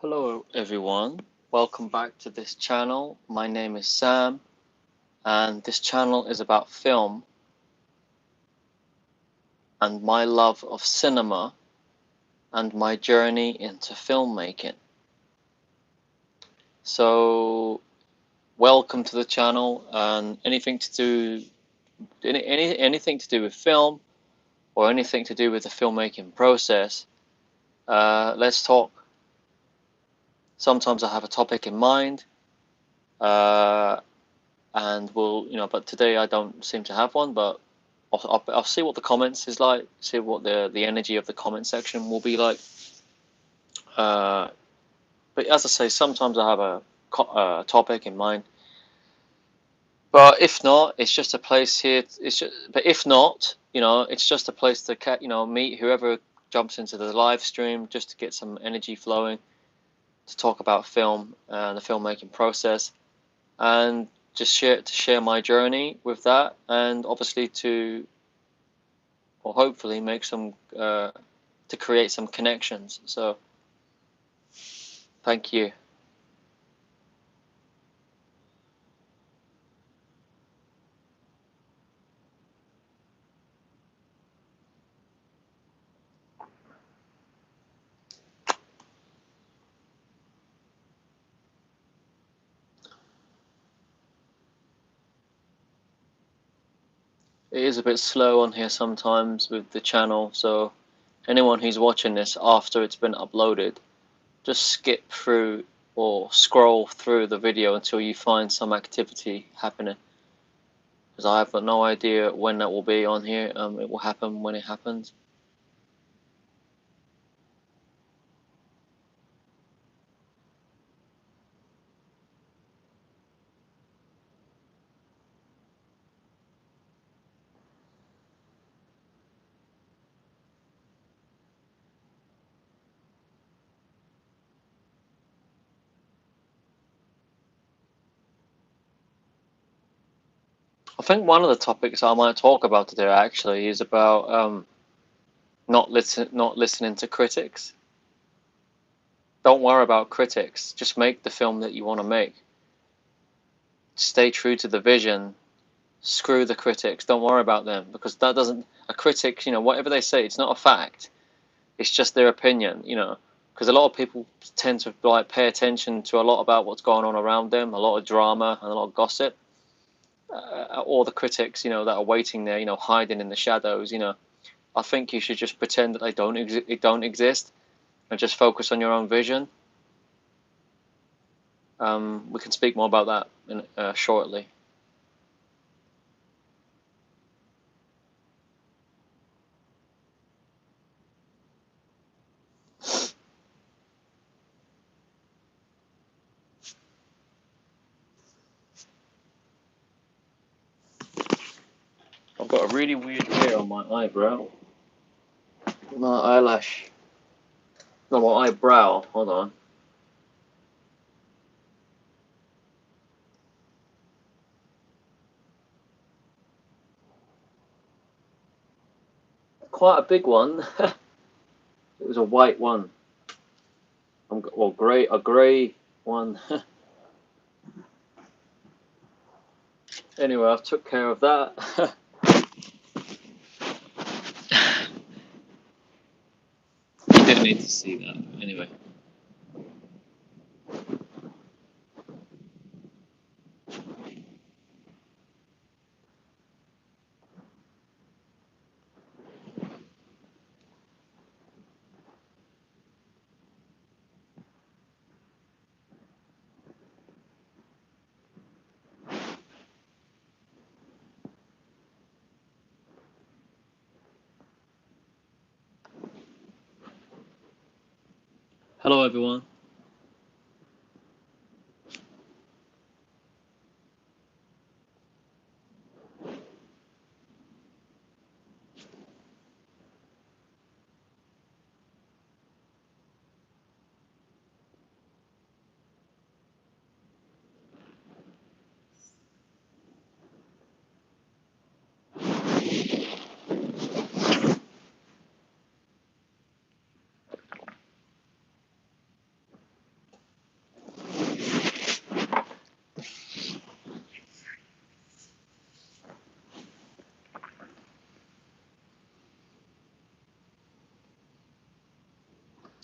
Hello everyone, welcome back to this channel. My name is Sam and this channel is about film and my love of cinema and my journey into filmmaking. So welcome to the channel, and anything to do with film or anything to do with the filmmaking process, let's talk. Sometimes I have a topic in mind, and but today I don't seem to have one, but I'll see what the comments is like, see what the energy of the comment section will be like. But as I say, sometimes I have a topic in mind, but if not, it's just a place here. But if not, it's just a place to meet whoever jumps into the live stream, just to get some energy flowing, to talk about film and the filmmaking process, and just share my journey with that, and obviously or hopefully make to create some connections. So thank you. It is a bit slow on here sometimes with the channel, so anyone who's watching this after it's been uploaded, just skip through or scroll through the video until you find some activity happening, because I have no idea when that will be on here. It will happen when it happens. I think one of the topics I might talk about today actually is about not listening to critics. Don't worry about critics. Just make the film that you want to make. Stay true to the vision. Screw the critics. Don't worry about them, because that doesn't. A critic, whatever they say, it's not a fact. It's just their opinion, Because a lot of people tend to pay attention to a lot about what's going on around them, a lot of drama and a lot of gossip. Or the critics, that are waiting there, hiding in the shadows. I think you should just pretend that they don't exist, and just focus on your own vision. We can speak more about that shortly. I've got a really weird hair on my eyebrow. My eyelash. No, my eyebrow. Hold on. Quite a big one. It was a white one. Well, a grey one. Anyway, I've took care of that. You didn't need to see that. Anyway. Hello, everyone.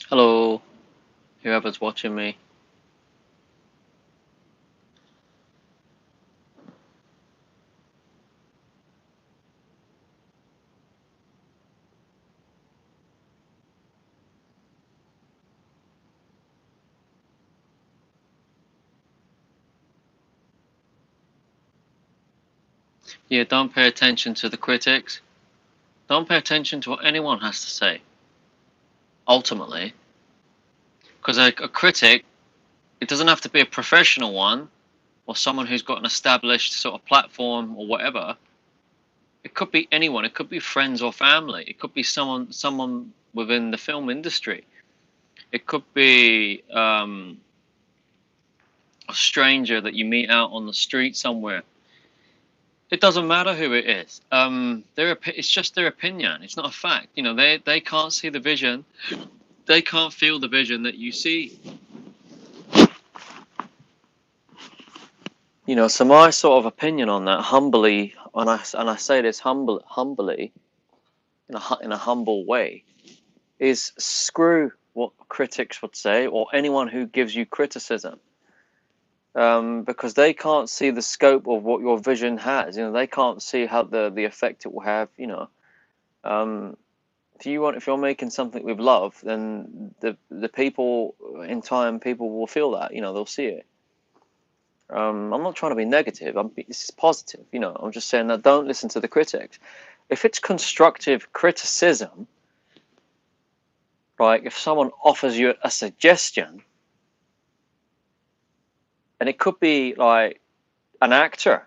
Hello, whoever's watching me. Yeah, don't pay attention to the critics. Don't pay attention to what anyone has to say. Ultimately, because a critic, it doesn't have to be a professional one or someone who's got an established sort of platform or whatever. It could be anyone. It could be friends or family. It could be someone within the film industry. It could be a stranger that you meet out on the street somewhere. It doesn't matter who it is. It's just their opinion. It's not a fact. You know, they can't see the vision. They can't feel the vision that you see. You know, so my sort of opinion on that, humbly, and I say this humbly, in a humble way, is screw what critics would say or anyone who gives you criticism, because they can't see the scope of what your vision has. You know, they can't see how the effect it will have. You know, if you're making something with love, then the people in time, people will feel that. You know, they'll see it. I'm not trying to be negative. This is positive. You know, I'm just saying that don't listen to the critics. If it's constructive criticism, right? If someone offers you a suggestion, and it could be like an actor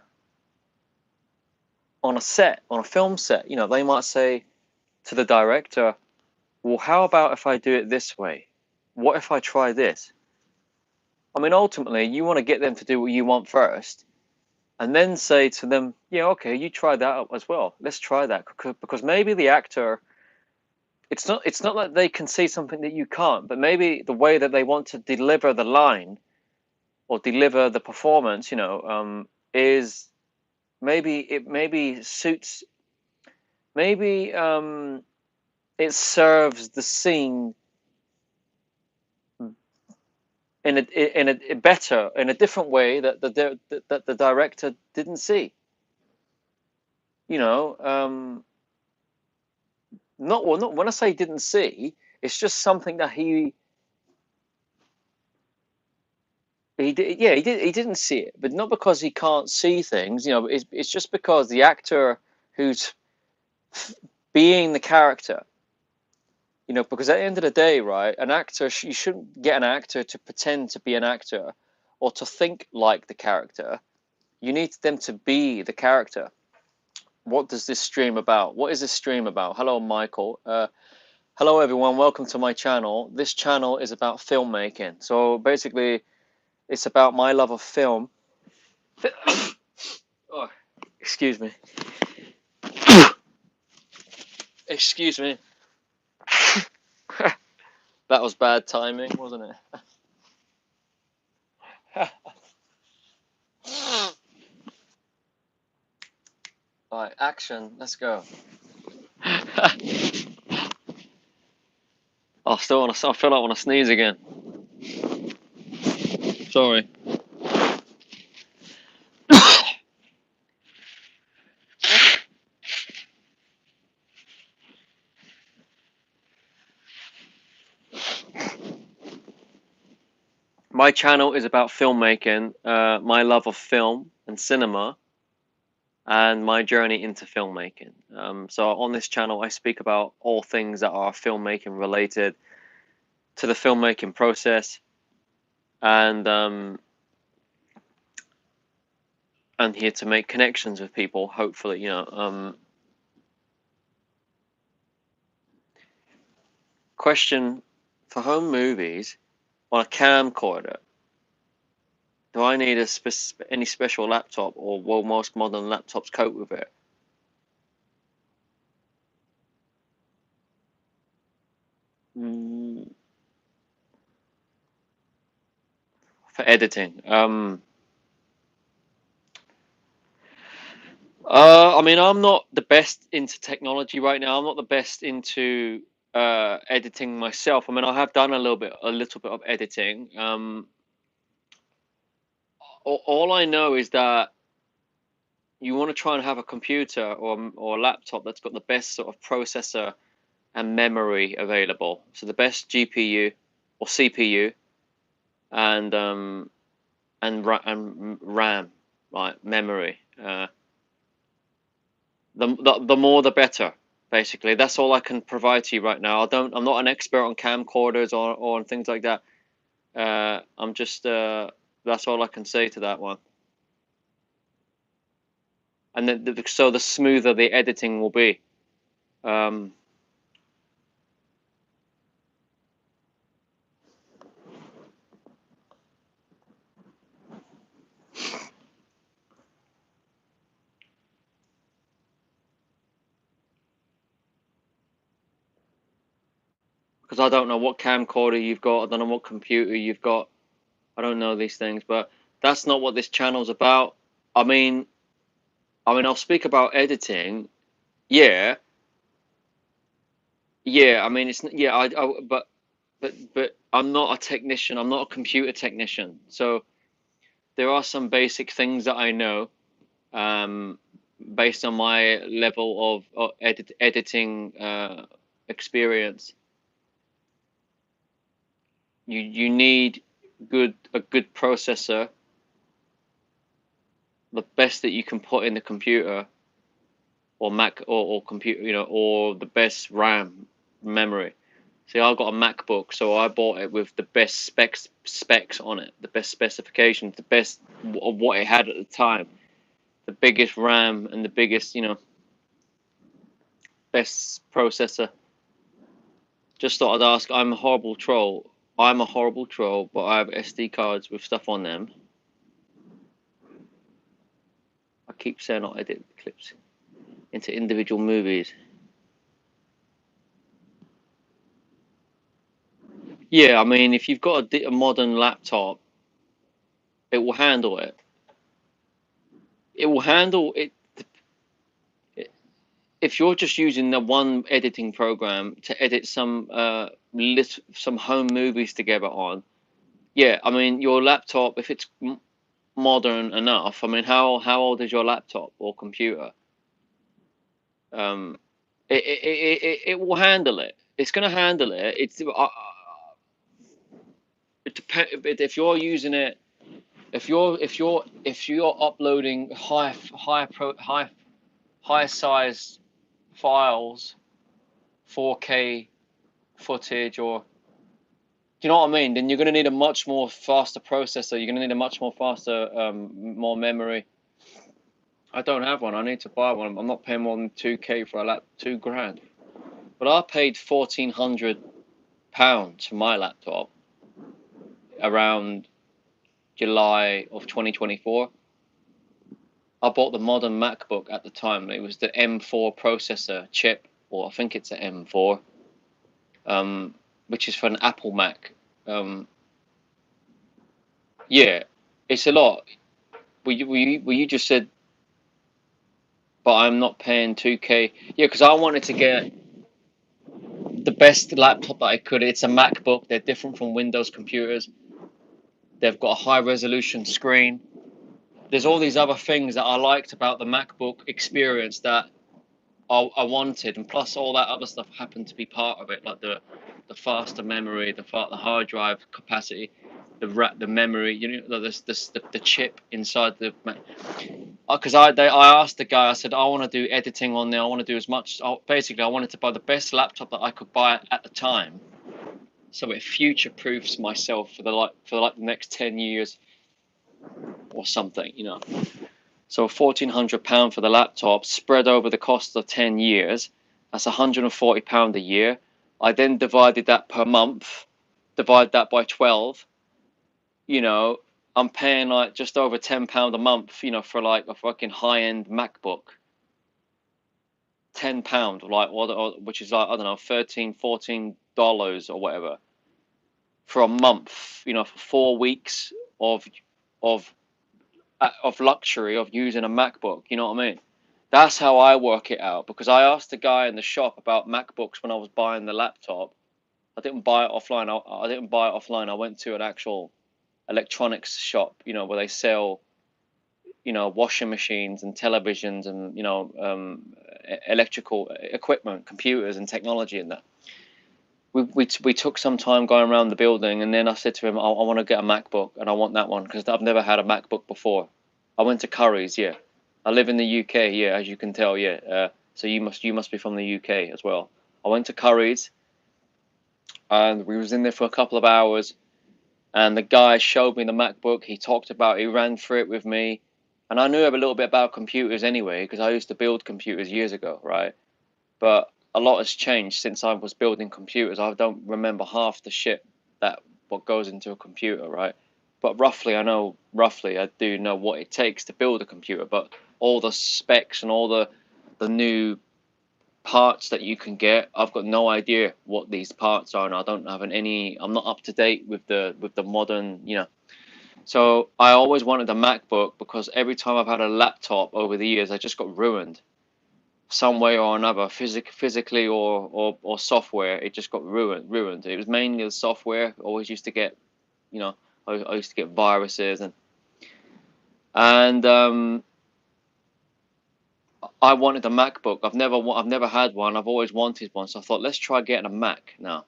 on a set, on a film set, you know, they might say to the director, well, how about if I do it this way? What if I try this? I mean, ultimately, you want to get them to do what you want first, and then say to them, yeah, okay, you try that as well. Let's try that, because maybe the actor, it's not that they can see something that you can't, but maybe the way that they want to deliver the line or deliver the performance, you know, is maybe suits, maybe it serves the scene in a better, in a different way that the director didn't see. You know, not when I say didn't see, it's just something that he didn't see it, but not because he can't see things. You know, it's just because the actor who's being the character. You know, because at the end of the day, right, an actor, you shouldn't get an actor to pretend to be an actor or to think like the character. You need them to be the character. What does this stream about? What is this stream about? Hello, Michael. Hello, everyone. Welcome to my channel. This channel is about filmmaking. So basically, it's about my love of film. Oh, excuse me. Excuse me. That was bad timing, wasn't it? All right, action. Let's go. I feel like I want to sneeze again. Sorry. My channel is about filmmaking, my love of film and cinema, and my journey into filmmaking. So on this channel, I speak about all things that are filmmaking related to the filmmaking process, and I'm here to make connections with people. Hopefully, you know. Question for home movies on a camcorder. Do I need any special laptop, or will most modern laptops cope with it? Mm, for editing. I mean, I'm not the best into technology right now. I'm not the best into editing myself. I mean, I have done a little bit of editing. All I know is that you want to try and have a computer or a laptop that's got the best sort of processor and memory available. So the best GPU or CPU and RAM, like memory. The more the better. Basically, that's all I can provide to you right now. I'm not an expert on camcorders or on things like that. I'm just that's all I can say to that one. And then so the smoother the editing will be. Um, because I don't know what camcorder you've got. I don't know what computer you've got. I don't know these things, but that's not what this channel's about. I mean, I'll speak about editing. Yeah, yeah. I mean, it's yeah. But I'm not a technician. I'm not a computer technician. So there are some basic things that I know, um, based on my level of editing experience. You need a good processor, the best that you can put in the computer or Mac or computer, or the best RAM memory. See, I got a MacBook, so I bought it with the best specs on it, the best specifications, the best of what it had at the time, the biggest RAM and the biggest, best processor. Just thought I'd ask. I'm a horrible troll. I'm a horrible troll, but I have SD cards with stuff on them. I keep saying I'll edit clips into individual movies. Yeah, I mean, if you've got a modern laptop, it will handle it. It will handle it. If you're just using the one editing program to edit some home movies together on, yeah, I mean, your laptop, if it's modern enough, I mean, how old is your laptop or computer? Um, it will handle it. It's going to handle it. It depends if you're using it. If you're uploading high size files, 4K footage, or do you know what I mean? Then you're going to need a much more faster processor. You're going to need a much more faster, more memory. I don't have one. I need to buy one. I'm not paying more than 2K for a lap, 2 grand. But I paid £1,400 for my laptop around July of 2024. I bought the modern MacBook at the time. It was the M4 processor chip, or I think it's an M4, which is for an Apple Mac. Um, yeah, it's a lot. You just said, but I'm not paying 2K. Yeah, because I wanted to get the best laptop that I could. It's a MacBook. They're different from Windows computers. They've got a high resolution screen. There's all these other things that I liked about the MacBook experience that I wanted, and plus all that other stuff happened to be part of it, like the faster memory, the hard drive capacity, the memory, the chip inside the. Because I asked the guy, I said I want to do editing on there. I want to do as much. Basically, I wanted to buy the best laptop that I could buy at the time, so it future proofs myself for the next 10 years or something. So £1,400 for the laptop spread over the cost of 10 years. That's £140 a year. I then divided that per month, divide that by 12. You know, I'm paying like just over £10 a month. For like a fucking high end MacBook. £10, like which is like, I don't know, $13, $14 or whatever for a month. For 4 weeks of of of luxury of using a MacBook. You know what I mean? That's how I work it out, because I asked the guy in the shop about MacBooks when I was buying the laptop. I didn't buy it offline. I didn't buy it offline. I went to an actual electronics shop, where they sell, washing machines and televisions and, electrical equipment, computers and technology and that. We took some time going around the building, and then I said to him, I want to get a MacBook, and I want that one because I've never had a MacBook before. I went to Curry's, yeah. I live in the UK, yeah, as you can tell, yeah. So you must be from the UK as well. I went to Curry's, and we was in there for a couple of hours, and the guy showed me the MacBook. He ran through it with me, and I knew a little bit about computers anyway because I used to build computers years ago, right? But a lot has changed since I was building computers. I don't remember half the shit that what goes into a computer, right? But roughly, I do know what it takes to build a computer. But all the specs and all the new parts that you can get, I've got no idea what these parts are, and I don't have any. I'm not up to date with the modern. So I always wanted a MacBook because every time I've had a laptop over the years, I just got ruined some way or another, physically or software. It just got ruined. It was mainly the software. Always used to get, you know, I used to get viruses and I wanted a MacBook. I've never had one. I've always wanted one. So I thought, let's try getting a Mac now.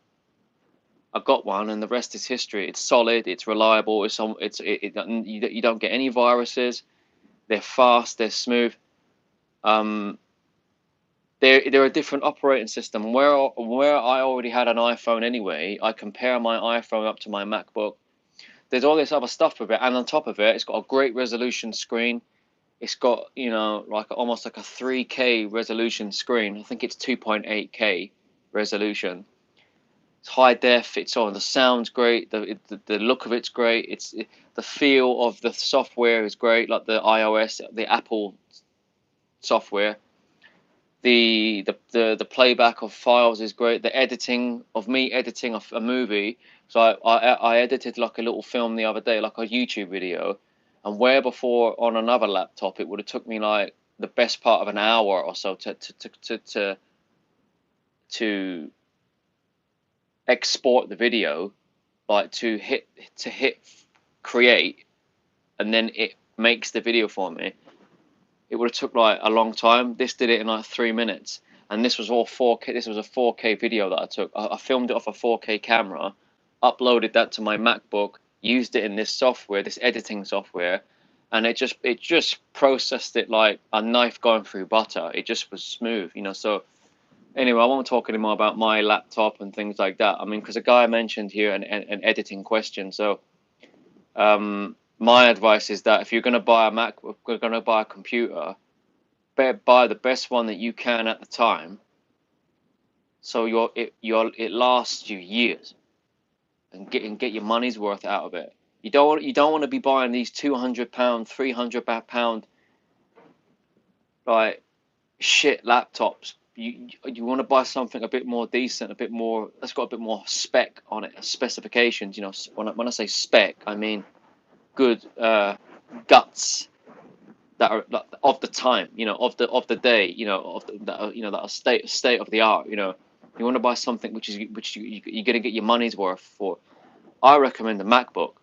I got one, and the rest is history. It's solid. It's reliable. You don't get any viruses. They're fast. They're smooth. Um, they're a different operating system. Where I already had an iPhone anyway, I compare my iPhone up to my MacBook. There's all this other stuff with it, and on top of it, it's got a great resolution screen. It's got, like almost like a 3K resolution screen. I think it's 2.8K resolution. It's high def. It's on. The sound's great. The look of it's great. The feel of the software is great. Like the iOS, the Apple software. The playback of files is great. The editing of me editing a movie. So I edited like a little film the other day, like a YouTube video, and where before on another laptop it would have took me like the best part of an hour or so to export the video, like to hit create, and then it makes the video for me. It would have took like a long time. This did it in like 3 minutes, and this was all 4K. This was a 4K video that I took. I filmed it off a 4K camera, uploaded that to my MacBook, used it in this software, this editing software, and it just processed it like a knife going through butter. It just was smooth, So anyway, I won't talk anymore about my laptop and things like that. I mean, because a guy mentioned here an editing question, so my advice is that if you're going to buy a Mac, if you're going to buy a computer, better buy the best one that you can at the time, so it lasts you years and get your money's worth out of it. You don't want to be buying these £200, £300 like shit laptops. You want to buy something a bit more decent, a bit more that's got a bit more spec on it, specifications. When I say spec, I mean good guts that are of the time, of the day, that are state of the art. You want to buy something which you're going to get your money's worth for. I recommend the MacBook.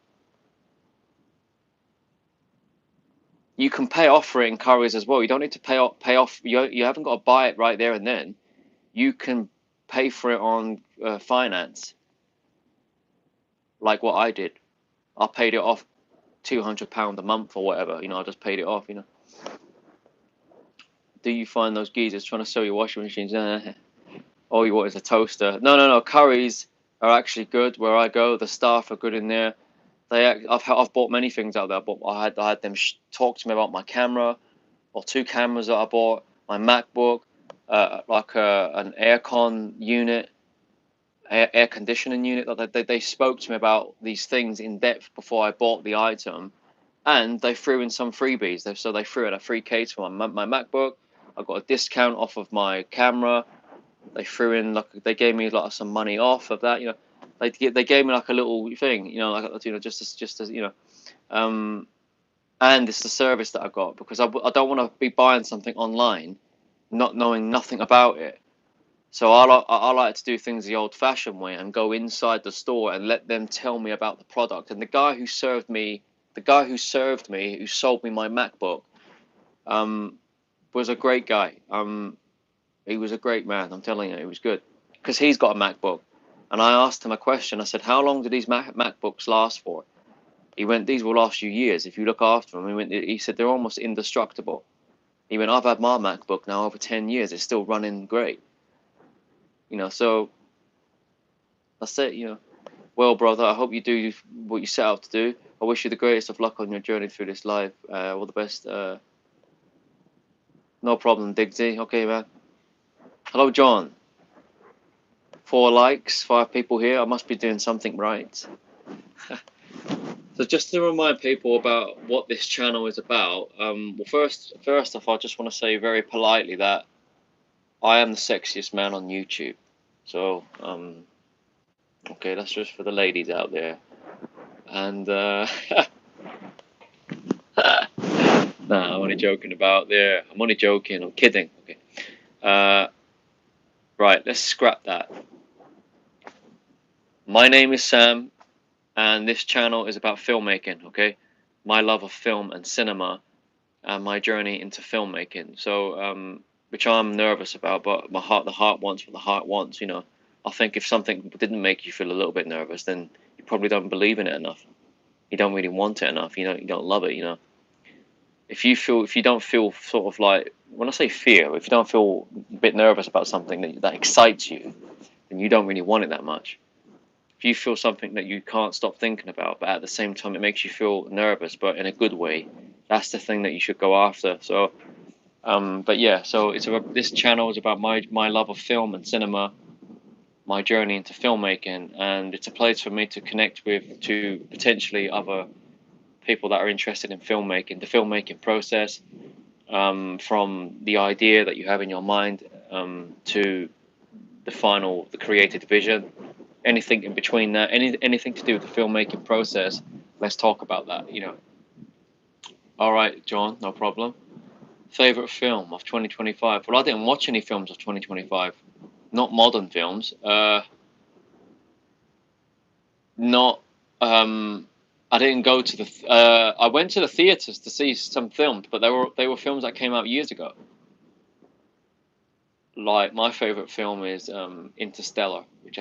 You can pay off for it in Currys as well. You don't need to pay off. You haven't got to buy it right there and then. You can pay for it on finance, like what I did. I paid it off £200 a month or whatever. I just paid it off. Do you find those geezers trying to sell you washing machines? All you want is a toaster. No. Currys are actually good where I go. The staff are good in there. I've bought many things out there, but I had them talk to me about my camera, or two cameras that I bought, my MacBook, like an aircon unit, air conditioning unit. That they spoke to me about these things in depth before I bought the item, and they threw in some freebies. So they threw in a free case for my MacBook. I got a discount off of my camera. They threw in they gave me like some money off of that. They gave me like a little thing. Just as. and it's the service that I got, because I don't want to be buying something online, not knowing nothing about it. So I like to do things the old-fashioned way and go inside the store and let them tell me about the product. And the guy who served me, who sold me my MacBook, um, was a great guy. He was a great man. I'm telling you, he was good, because he's got a MacBook. And I asked him a question. I said, "How long do these MacBooks last for?" He went, "These will last you years if you look after them." He said, "They're almost indestructible." He went, "I've had my MacBook now over 10 years. It's still running great." So that's it. Well, brother, I hope you do what you set out to do. I wish you the greatest of luck on your journey through this life. All the best. No problem, Diggsy. Okay, man. Hello, John. 4 likes, 5 people here. I must be doing something right. So just to remind people about what this channel is about, well, first off, I just want to say very politely that I am the sexiest man on YouTube. So, okay, that's just for the ladies out there. And, nah, I'm only joking about there. I'm only joking. I'm kidding. Okay. Right, let's scrap that. My name is Sam, and this channel is about filmmaking, okay? My love of film and cinema, and my journey into filmmaking. So, which I'm nervous about, but the heart wants what the heart wants, I think if something didn't make you feel a little bit nervous, then you probably don't believe in it enough. You don't really want it enough. You don't love it. If you don't feel sort of like, when I say fear, if you don't feel a bit nervous about something that excites you, then you don't really want it that much. If you feel something that you can't stop thinking about, but at the same time it makes you feel nervous, but in a good way, that's the thing that you should go after. So, but yeah, so this channel is about my love of film and cinema, my journey into filmmaking, and it's a place for me to connect with to potentially other people that are interested in filmmaking, the filmmaking process, from the idea that you have in your mind, to the created vision, anything in between that, anything to do with the filmmaking process. Let's talk about that. All right, John, no problem. Favorite film of 2025? Well, I didn't watch any films of 2025, not modern films. Not. I didn't go to the. I went to the theaters to see some films, but they were films that came out years ago. Like my favorite film is Interstellar, which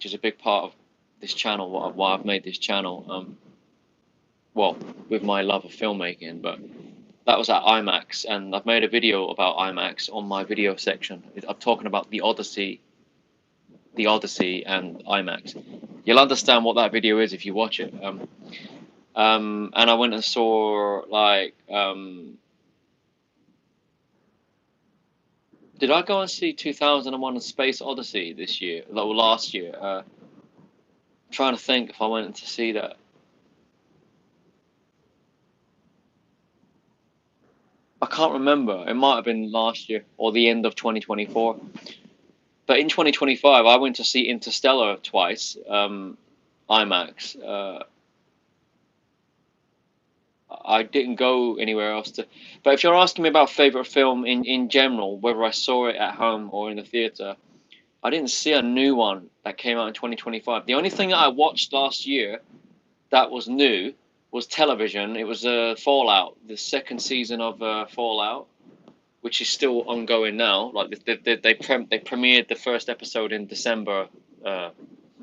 is a big part of this channel. Why I've made this channel. Well, with my love of filmmaking, but that was at IMAX, and I've made a video about IMAX on my video section. I'm talking about the Odyssey and IMAX. You'll understand what that video is if you watch it. And I went and saw did I go and see 2001: A Space Odyssey this year? Or last year? I'm trying to think if I went to see that. I can't remember. It might have been last year or the end of 2024. But in 2025, I went to see Interstellar twice, IMAX. I didn't go anywhere else to. But if you're asking me about favorite film in general, whether I saw it at home or in the theater, I didn't see a new one that came out in 2025. The only thing that I watched last year that was new was television. It was Fallout, the second season of Fallout, which is still ongoing now. Like they premiered the first episode in December,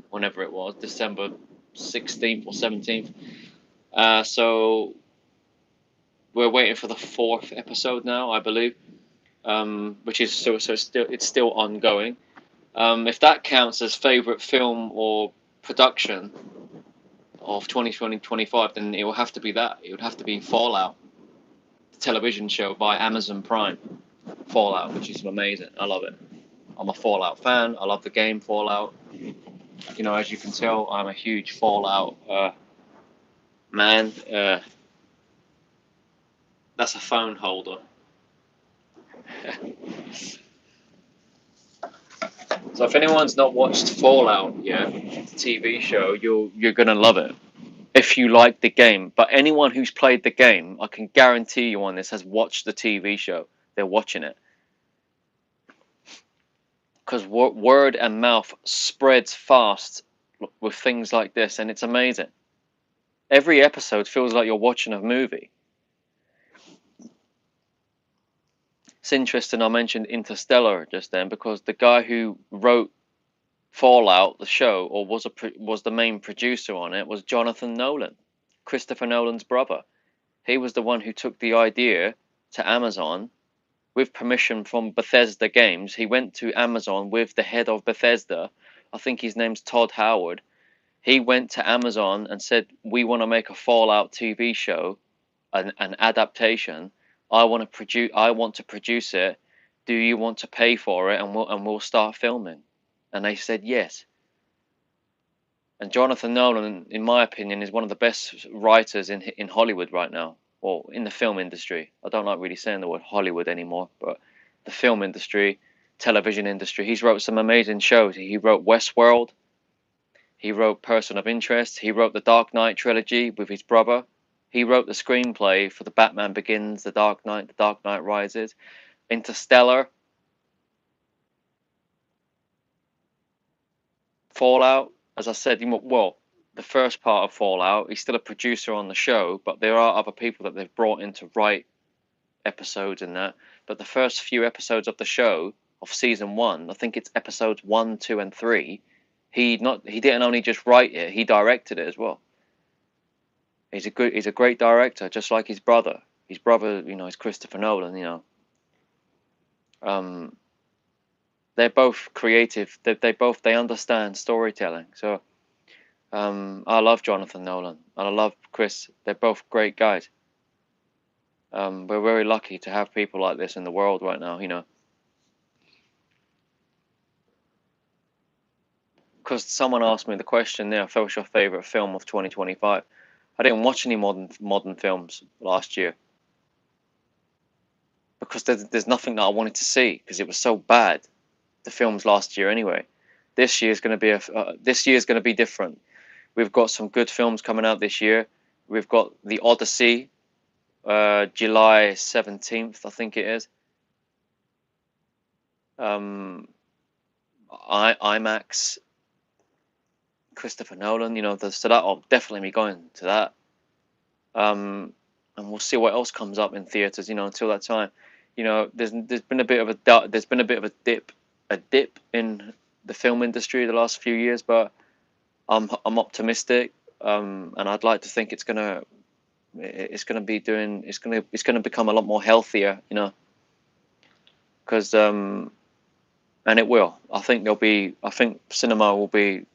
whenever it was, December 16th or 17th. So we're waiting for the 4th episode now, I believe, which is so it's still ongoing. If that counts as favorite film or production of 2025, then it will have to be that. It would have to be Fallout, the television show by Amazon Prime. Fallout, which is amazing. I love it. I'm a Fallout fan. I love the game Fallout. As you can tell, I'm a huge Fallout man. That's a phone holder. So if anyone's not watched Fallout yet, the TV show, you're gonna love it. if you like the game. But anyone who's played the game, I can guarantee you on this, has watched the TV show. They're watching it. Because word and mouth spreads fast with things like this, and it's amazing. Every episode feels like you're watching a movie. It's interesting I mentioned Interstellar just then, because the guy who wrote Fallout, the show, or was the main producer on it, was Jonathan Nolan, Christopher Nolan's brother. He was the one who took the idea to Amazon with permission from Bethesda Games. He went to Amazon with the head of Bethesda. I think his name's Todd Howard. He went to Amazon and said, "We want to make a Fallout TV show, an adaptation. I want to produce it. Do you want to pay for it? And we'll start filming." And they said yes. And Jonathan Nolan, in my opinion, is one of the best writers in Hollywood right now, or in the film industry. I don't like really saying the word Hollywood anymore, but the film industry, television industry. He's wrote some amazing shows. He wrote Westworld. He wrote Person of Interest. He wrote the Dark Knight trilogy with his brother. He wrote the screenplay for the Batman Begins, the Dark Knight Rises, Interstellar, Fallout. As I said, well, the first part of Fallout, he's still a producer on the show, but there are other people that they've brought in to write episodes and that. But the first few episodes of the show, of season 1, I think it's episodes 1, 2, and 3. He didn't only just write it, he directed it as well. He's a great director, just like his brother. His brother, is Christopher Nolan. They're both creative. They understand storytelling. So I love Jonathan Nolan and I love Chris. They're both great guys. We're very lucky to have people like this in the world right now. Because someone asked me the question there, what's your favorite film of 2025? I didn't watch any modern films last year because there's nothing that I wanted to see because it was so bad. The films last year anyway. This year's going to be different. We've got some good films coming out this year. We've got The Odyssey, July 17th, I think it is. IMAX, Christopher Nolan. So that I'll definitely be going to that. And we'll see what else comes up in theaters. Until that time, there's been a bit of a dip in the film industry the last few years, but I'm optimistic, and I'd like to think it's gonna become a lot more healthier, because and it will. I think cinema will be.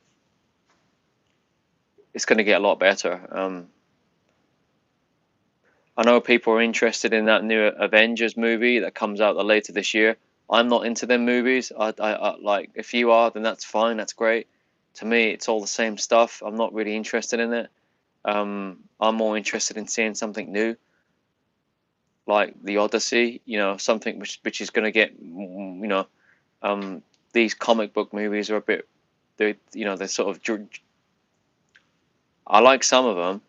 It's going to get a lot better. I know people are interested in that new Avengers movie that comes out later this year. I'm not into them movies. I like, if you are, then that's fine. That's great. To me, it's all the same stuff. I'm not really interested in it. I'm more interested in seeing something new, like the Odyssey. Something which is going to get. These comic book movies are a bit. They're sort of. I like some of them.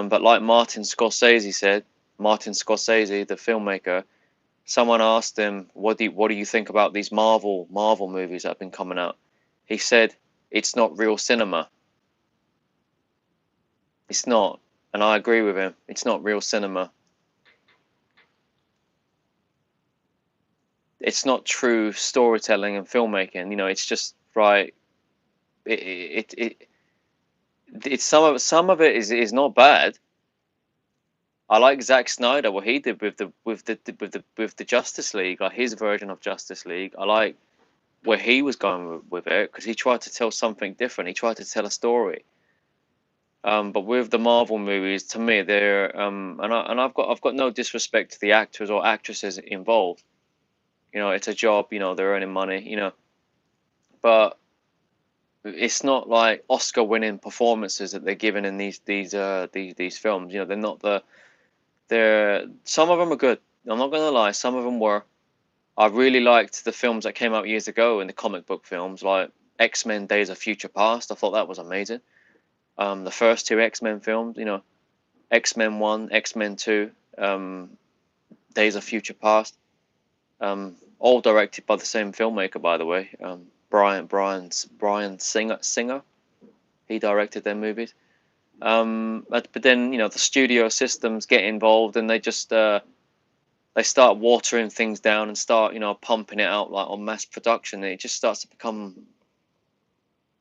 But like Martin Scorsese, the filmmaker, someone asked him, "What do you think about these Marvel movies that have been coming out?" He said, "It's not real cinema. It's not," and I agree with him. It's not real cinema. It's not true storytelling and filmmaking. It's just right. It's some of it is not bad. I like Zack Snyder, what he did with the Justice League, like his version of Justice League. I like where he was going with it because he tried to tell something different. He tried to tell a story. But with the Marvel movies, to me, they're and I've got no disrespect to the actors or actresses involved. It's a job. They're earning money. But it's not like Oscar-winning performances that they're giving in these films. They're not some of them are good. I'm not gonna lie, some of them were. I really liked the films that came out years ago in the comic book films, like X-Men: Days of Future Past. I thought that was amazing. The first two X-Men films, you know, X-Men 1, X-Men 2, Days of Future Past, all directed by the same filmmaker, by the way, Brian Singer. He directed their movies. But then, you know, the studio systems get involved, and they just they start watering things down and start, you know, pumping it out like on mass production. And it just starts to become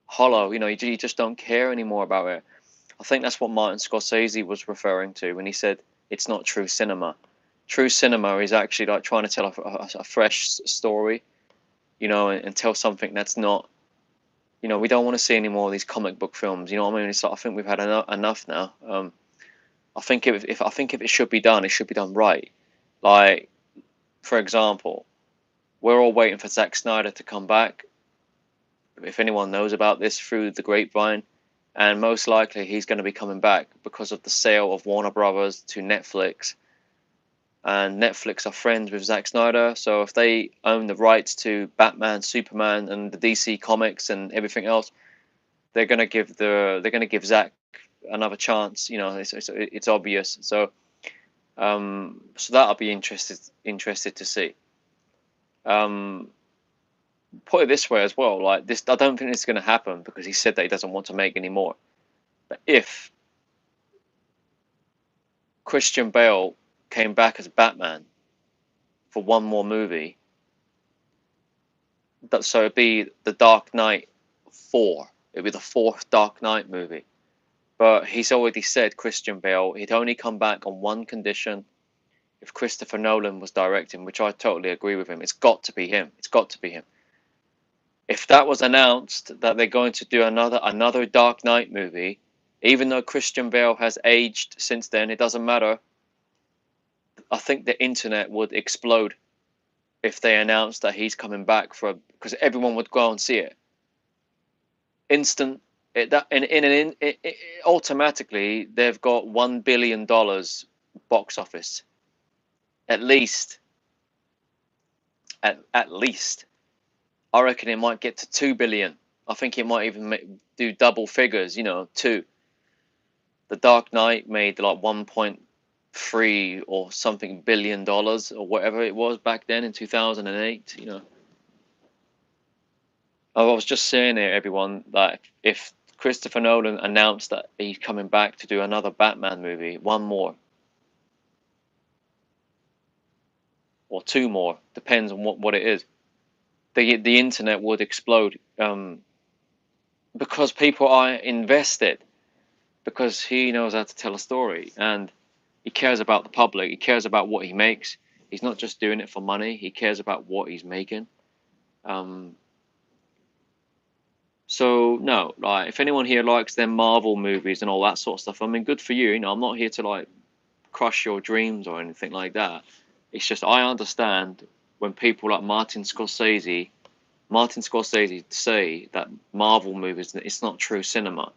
hollow. You know, you just don't care anymore about it. I think that's what Martin Scorsese was referring to when he said it's not true cinema. True cinema is actually like trying to tell a fresh story, you know, and tell something that's not, you know, we don't want to see any more of these comic book films. You know what I mean? It's like, I think we've had enough now. I think if it should be done, it should be done right. Like, for example, we're all waiting for Zack Snyder to come back. If anyone knows about this through the grapevine, and most likely he's going to be coming back because of the sale of Warner Brothers to Netflix. And Netflix are friends with Zack Snyder, so if they own the rights to Batman, Superman, and the DC comics and everything else, they're gonna give Zack another chance. You know, it's obvious. So that I'll be interested to see. Um, put it this way as well, like this, I don't think this is going to happen because he said that he doesn't want to make any more. But if Christian Bale came back as Batman for one more movie, so it'd be the Dark Knight 4. It'd be the fourth Dark Knight movie. But he's already said, Christian Bale, he'd only come back on one condition: if Christopher Nolan was directing, which I totally agree with him. It's got to be him. It's got to be him. If that was announced that they're going to do another Dark Knight movie, even though Christian Bale has aged since then, it doesn't matter. I think the internet would explode if they announced that he's coming back because everyone would go and see it. Instant. Automatically they've got $1 billion box office, at least. At least. I reckon it might get to 2 billion. I think it might even do double figures, you know, 2. The Dark Knight made like 1.3 or something $billion or whatever it was back then in 2008, you know. I was just saying it, everyone, that if Christopher Nolan announced that he's coming back to do another Batman movie, one more or two more, depends on what it is, the internet would explode, because people are invested, because he knows how to tell a story, and he cares about the public. He cares about what he makes. He's not just doing it for money. He cares about what he's making. So no, like, if anyone here likes their Marvel movies and all that sort of stuff, I mean, good for you. You know, I'm not here to like crush your dreams or anything like that. It's just I understand when people like Martin Scorsese say that Marvel movies, it's not true cinema.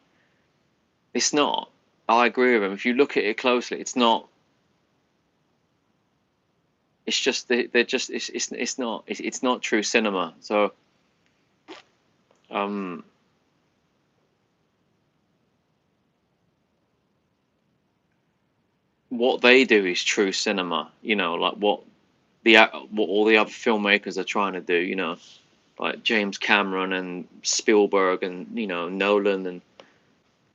It's not. I agree with him. If you look at it closely, it's not. It's just they're just it's not true cinema. So um what they do is true cinema, you know, like what all the other filmmakers are trying to do, you know, like James Cameron and Spielberg and, you know, Nolan and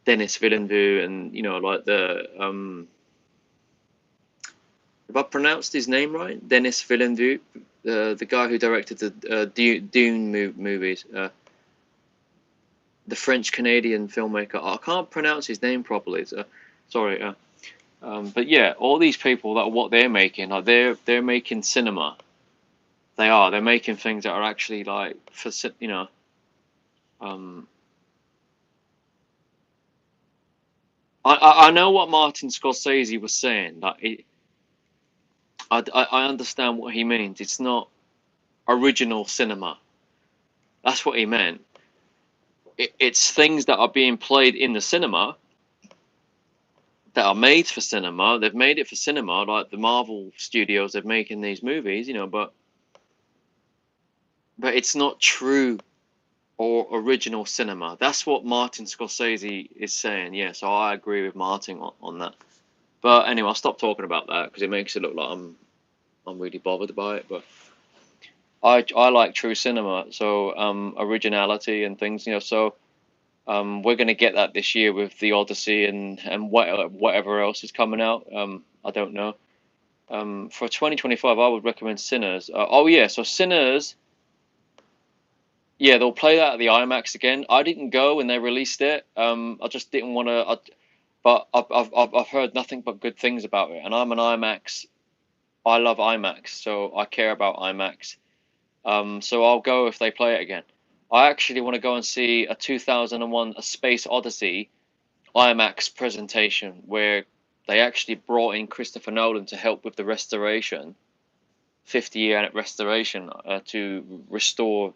Denis Villeneuve, and, you know, like have I pronounced his name right? Denis Villeneuve, the guy who directed the Dune movies, the French Canadian filmmaker. I can't pronounce his name properly. So, sorry. But yeah, all these people, that what they're making, like they're making cinema. They're making things that are actually like for, you know. Um, I know what Martin Scorsese was saying. Like I understand what he means. It's not original cinema. That's what he meant. It's things that are being played in the cinema that are made for cinema. They've made it for cinema, like the Marvel studios. They're making these movies, you know, but it's not true or original cinema. That's what Martin Scorsese is saying. Yeah, so I agree with Martin on that. But anyway, I'll stop talking about that because it makes it look like I'm really bothered by it. But I like true cinema, so originality and things, you know. So we're gonna get that this year with the Odyssey and whatever else is coming out. I don't know. For 2025, I would recommend Sinners. Oh yeah, so Sinners. Yeah, they'll play that at the IMAX again. I didn't go when they released it. I just didn't want to. But I've heard nothing but good things about it, and I'm an IMAX. I love IMAX, so I care about IMAX. So I'll go if they play it again. I actually want to go and see a 2001 A Space Odyssey IMAX presentation where they actually brought in Christopher Nolan to help with the restoration, 50-year restoration, to restore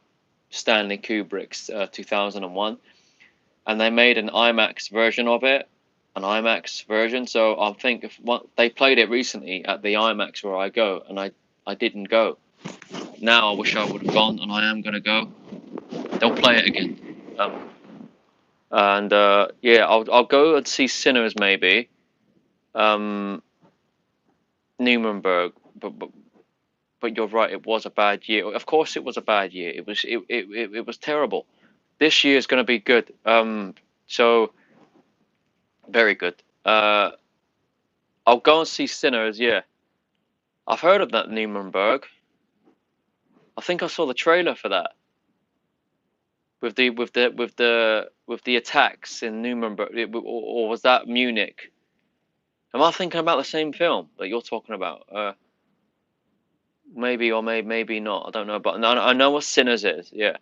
Stanley Kubrick's 2001, and they made an IMAX version of it, an IMAX version. So I think if they played it recently at the IMAX where I go, and I didn't go. Now I wish I would have gone, and I am gonna go. They'll play it again. And yeah, I'll go and see Sinners maybe. Um, Nuremberg, but you're right. It was a bad year. Of course, it was a bad year. It was terrible. This year is going to be good. So very good. I'll go and see Sinners. Yeah, I've heard of that Nuremberg. I think I saw the trailer for that with the attacks in Nuremberg, or was that Munich? Am I thinking about the same film that you're talking about? Maybe or maybe not. I don't know, but I know what Sinners is. Yeah,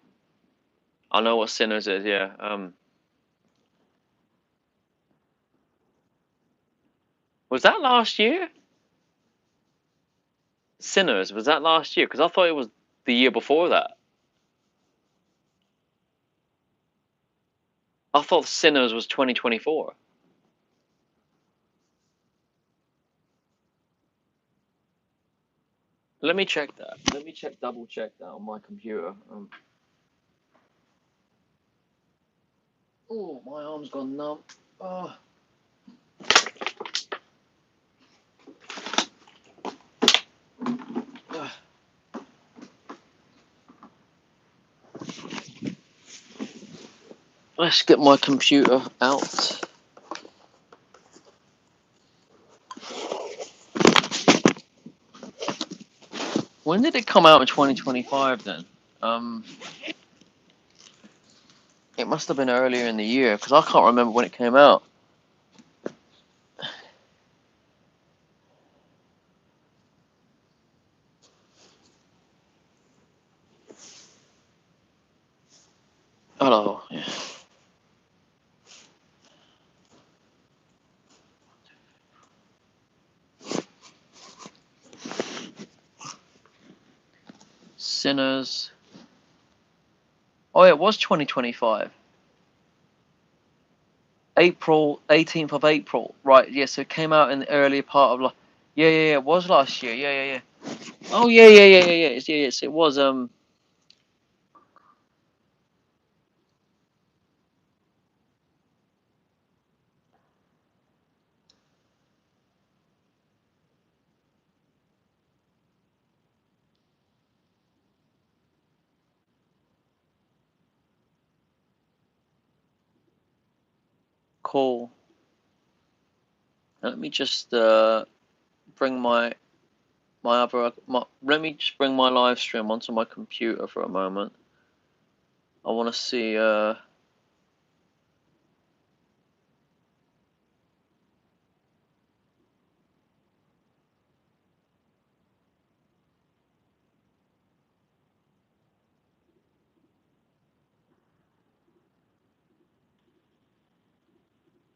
I know what Sinners is. Yeah. Was that last year? Sinners, was that last year? Because I thought it was the year before that. I thought Sinners was 2024. Let me check that. Let me double check that on my computer. Oh, my arm's gone numb. Oh. Let's get my computer out. When did it come out in 2025 then? Um, it must have been earlier in the year because I can't remember when it came out. Hello. Yeah. Sinners. Oh, it was 2025. April 18th of April. Right, yeah, so it came out in the earlier part of yeah, it was last year. Yeah. Oh yeah. Yes, it was cool. Let me just bring let me just bring my live stream onto my computer for a moment. I want to see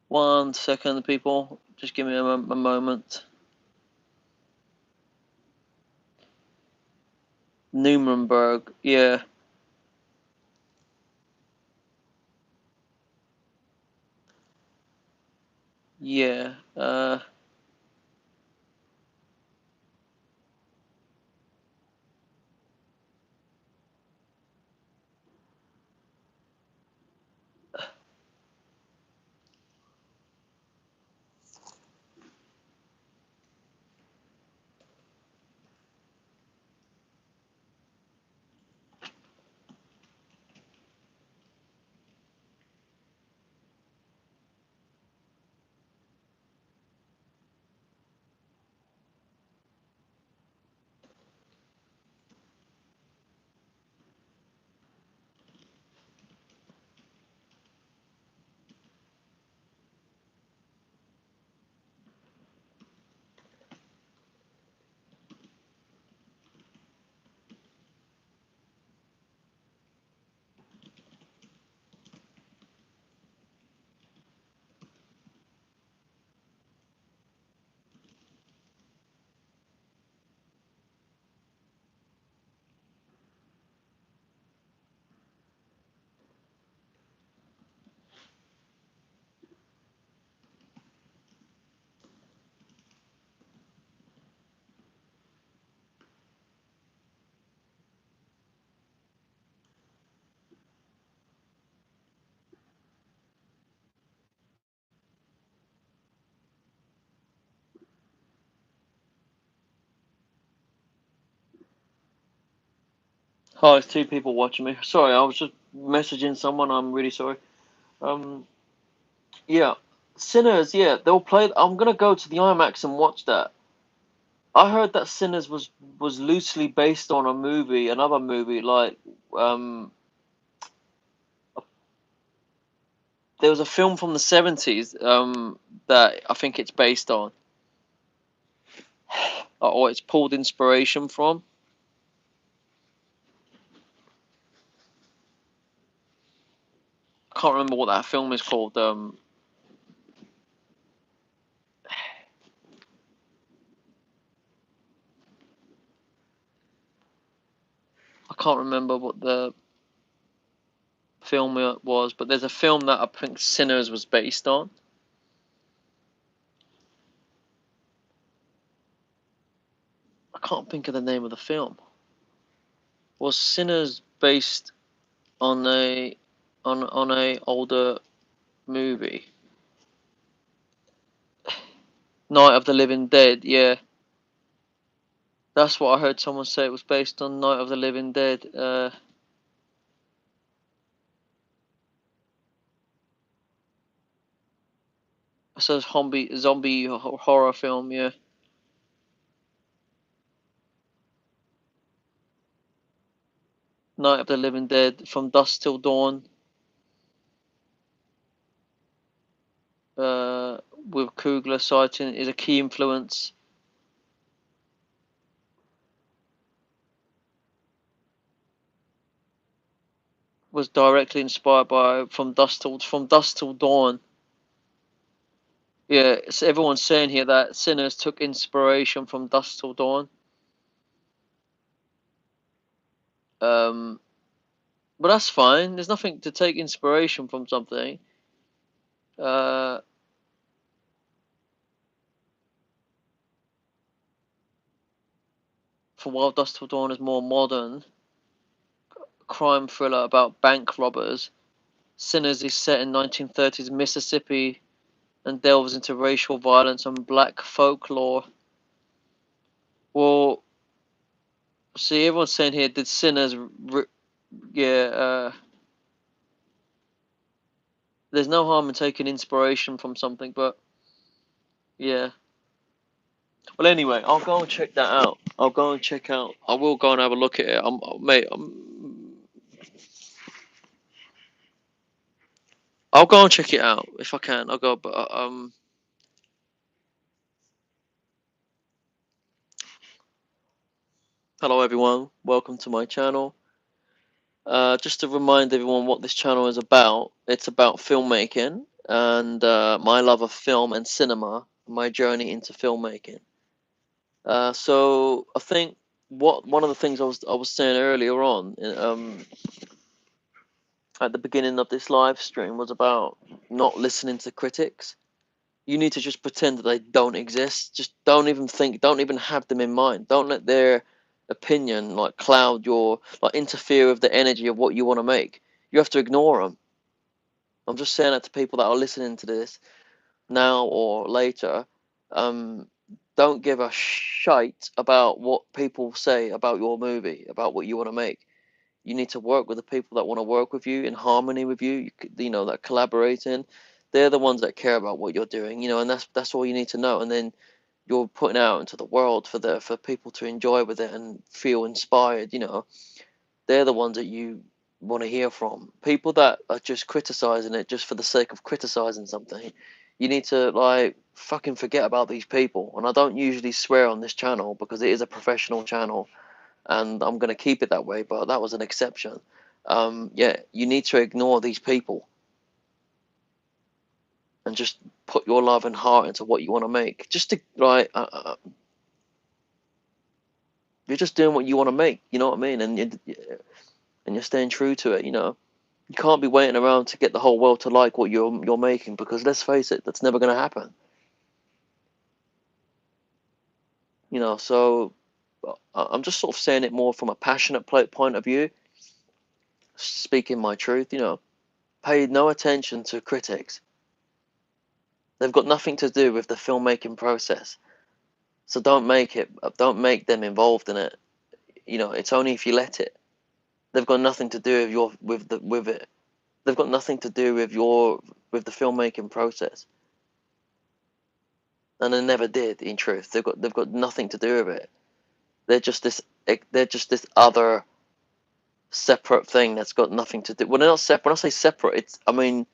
1 second, people. Just give me a moment. Nuremberg, yeah. Yeah. Hi, it's two people watching me. Sorry, I was just messaging someone. I'm really sorry. Um, yeah, Sinners. Yeah, they'll play. I'm gonna go to the IMAX and watch that. I heard that Sinners was loosely based on a movie, another movie. Like, um, there was a film from the 70s. That I think it's based on, or it's pulled inspiration from. I can't remember what that film is called. I can't remember what the film it was, but there's a film that I think Sinners was based on. I can't think of the name of the film. Was Sinners based on a older movie? Night of the Living Dead, yeah. That's what I heard someone say it was based on Night of the Living Dead. It says zombie horror film, yeah. Night of the Living Dead, From Dusk Till Dawn, uh, with Coogler sighting is a key influence. Was directly inspired by From Dusk Till Dawn. Yeah, so everyone's saying here that Sinners took inspiration from Dusk Till Dawn. Um, but that's fine. There's nothing to take inspiration from something. Uh, for While Dusk Till Dawn is more modern, crime thriller about bank robbers. Sinners is set in 1930s Mississippi and delves into racial violence and black folklore. Well, see, everyone's saying here, did Sinners, yeah, there's no harm in taking inspiration from something, but yeah. Well, anyway, I'll go and check that out. I'll go and check out. I will go and have a look at it. Mate, I'll go and check it out if I can. I'll go, but hello everyone. Welcome to my channel. Just to remind everyone what this channel is about. It's about filmmaking and my love of film and cinema. My journey into filmmaking. So I think one of the things I was saying earlier on, at the beginning of this live stream was about not listening to critics. You need to just pretend that they don't exist. Just don't even think, don't even have them in mind. Don't let their opinion like cloud your, like interfere with the energy of what you want to make. You have to ignore them. I'm just saying that to people that are listening to this now or later. Um, don't give a shite about what people say about your movie, about what you want to make. You need to work with the people that want to work with you in harmony with you. That collaborating. They're the ones that care about what you're doing. And that's all you need to know. And then you're putting out into the world for people to enjoy with it and feel inspired. They're the ones that you want to hear from. People that are just criticizing it just for the sake of criticizing something. You need to like fucking forget about these people. And I don't usually swear on this channel because it is a professional channel and I'm going to keep it that way, but that was an exception. Yeah, you need to ignore these people and just put your love and heart into what you want to make. Just to like, you're just doing what you want to make. You know what I mean? And you're staying true to it. You can't be waiting around to get the whole world to like what you're making because let's face it, that's never going to happen. So I'm just sort of saying it more from a passionate point of view, speaking my truth. Pay no attention to critics. They've got nothing to do with the filmmaking process. So don't make them involved in it. It's only if you let it. They've got nothing to do with it. They've got nothing to do with the filmmaking process, and they never did. In truth, they've got nothing to do with it. They're just this they're just this other separate thing that's got nothing to do. Well, they're not separate. When I say separate, it's, I mean,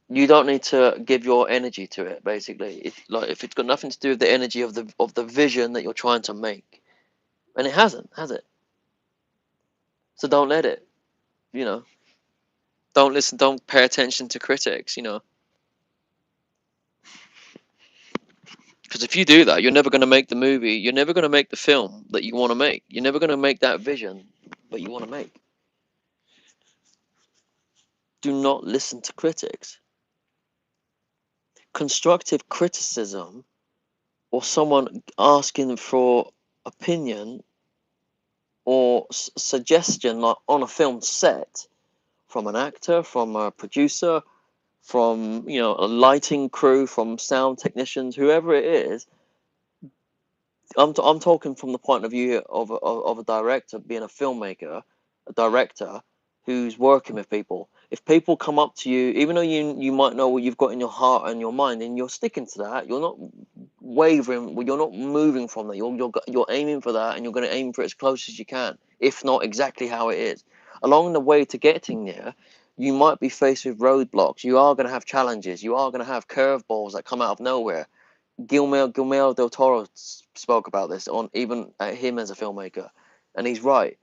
you don't need to give your energy to it. Basically, if it's got nothing to do with the energy of the vision that you're trying to make, and it hasn't, has it? So don't let it. You know, don't listen. Don't pay attention to critics. You know, because if you do that, you're never going to make the movie. You're never going to make the film that you want to make. You're never going to make that vision that you want to make. Do not listen to critics. Constructive criticism or someone asking for opinion or suggestion, like on a film set, from an actor, from a producer, from a lighting crew, from sound technicians, whoever it is. I'm talking from the point of view of a director, being a filmmaker, a director who's working with people. If people come up to you, even though you might know what you've got in your heart and your mind, and you're sticking to that, you're not wavering, you're not moving from that. You're aiming for that, and you're going to aim for it as close as you can, if not exactly how it is. Along the way to getting there, you might be faced with roadblocks. You are going to have challenges. You are going to have curveballs that come out of nowhere. Guillermo del Toro spoke about this on even him as a filmmaker, and he's right.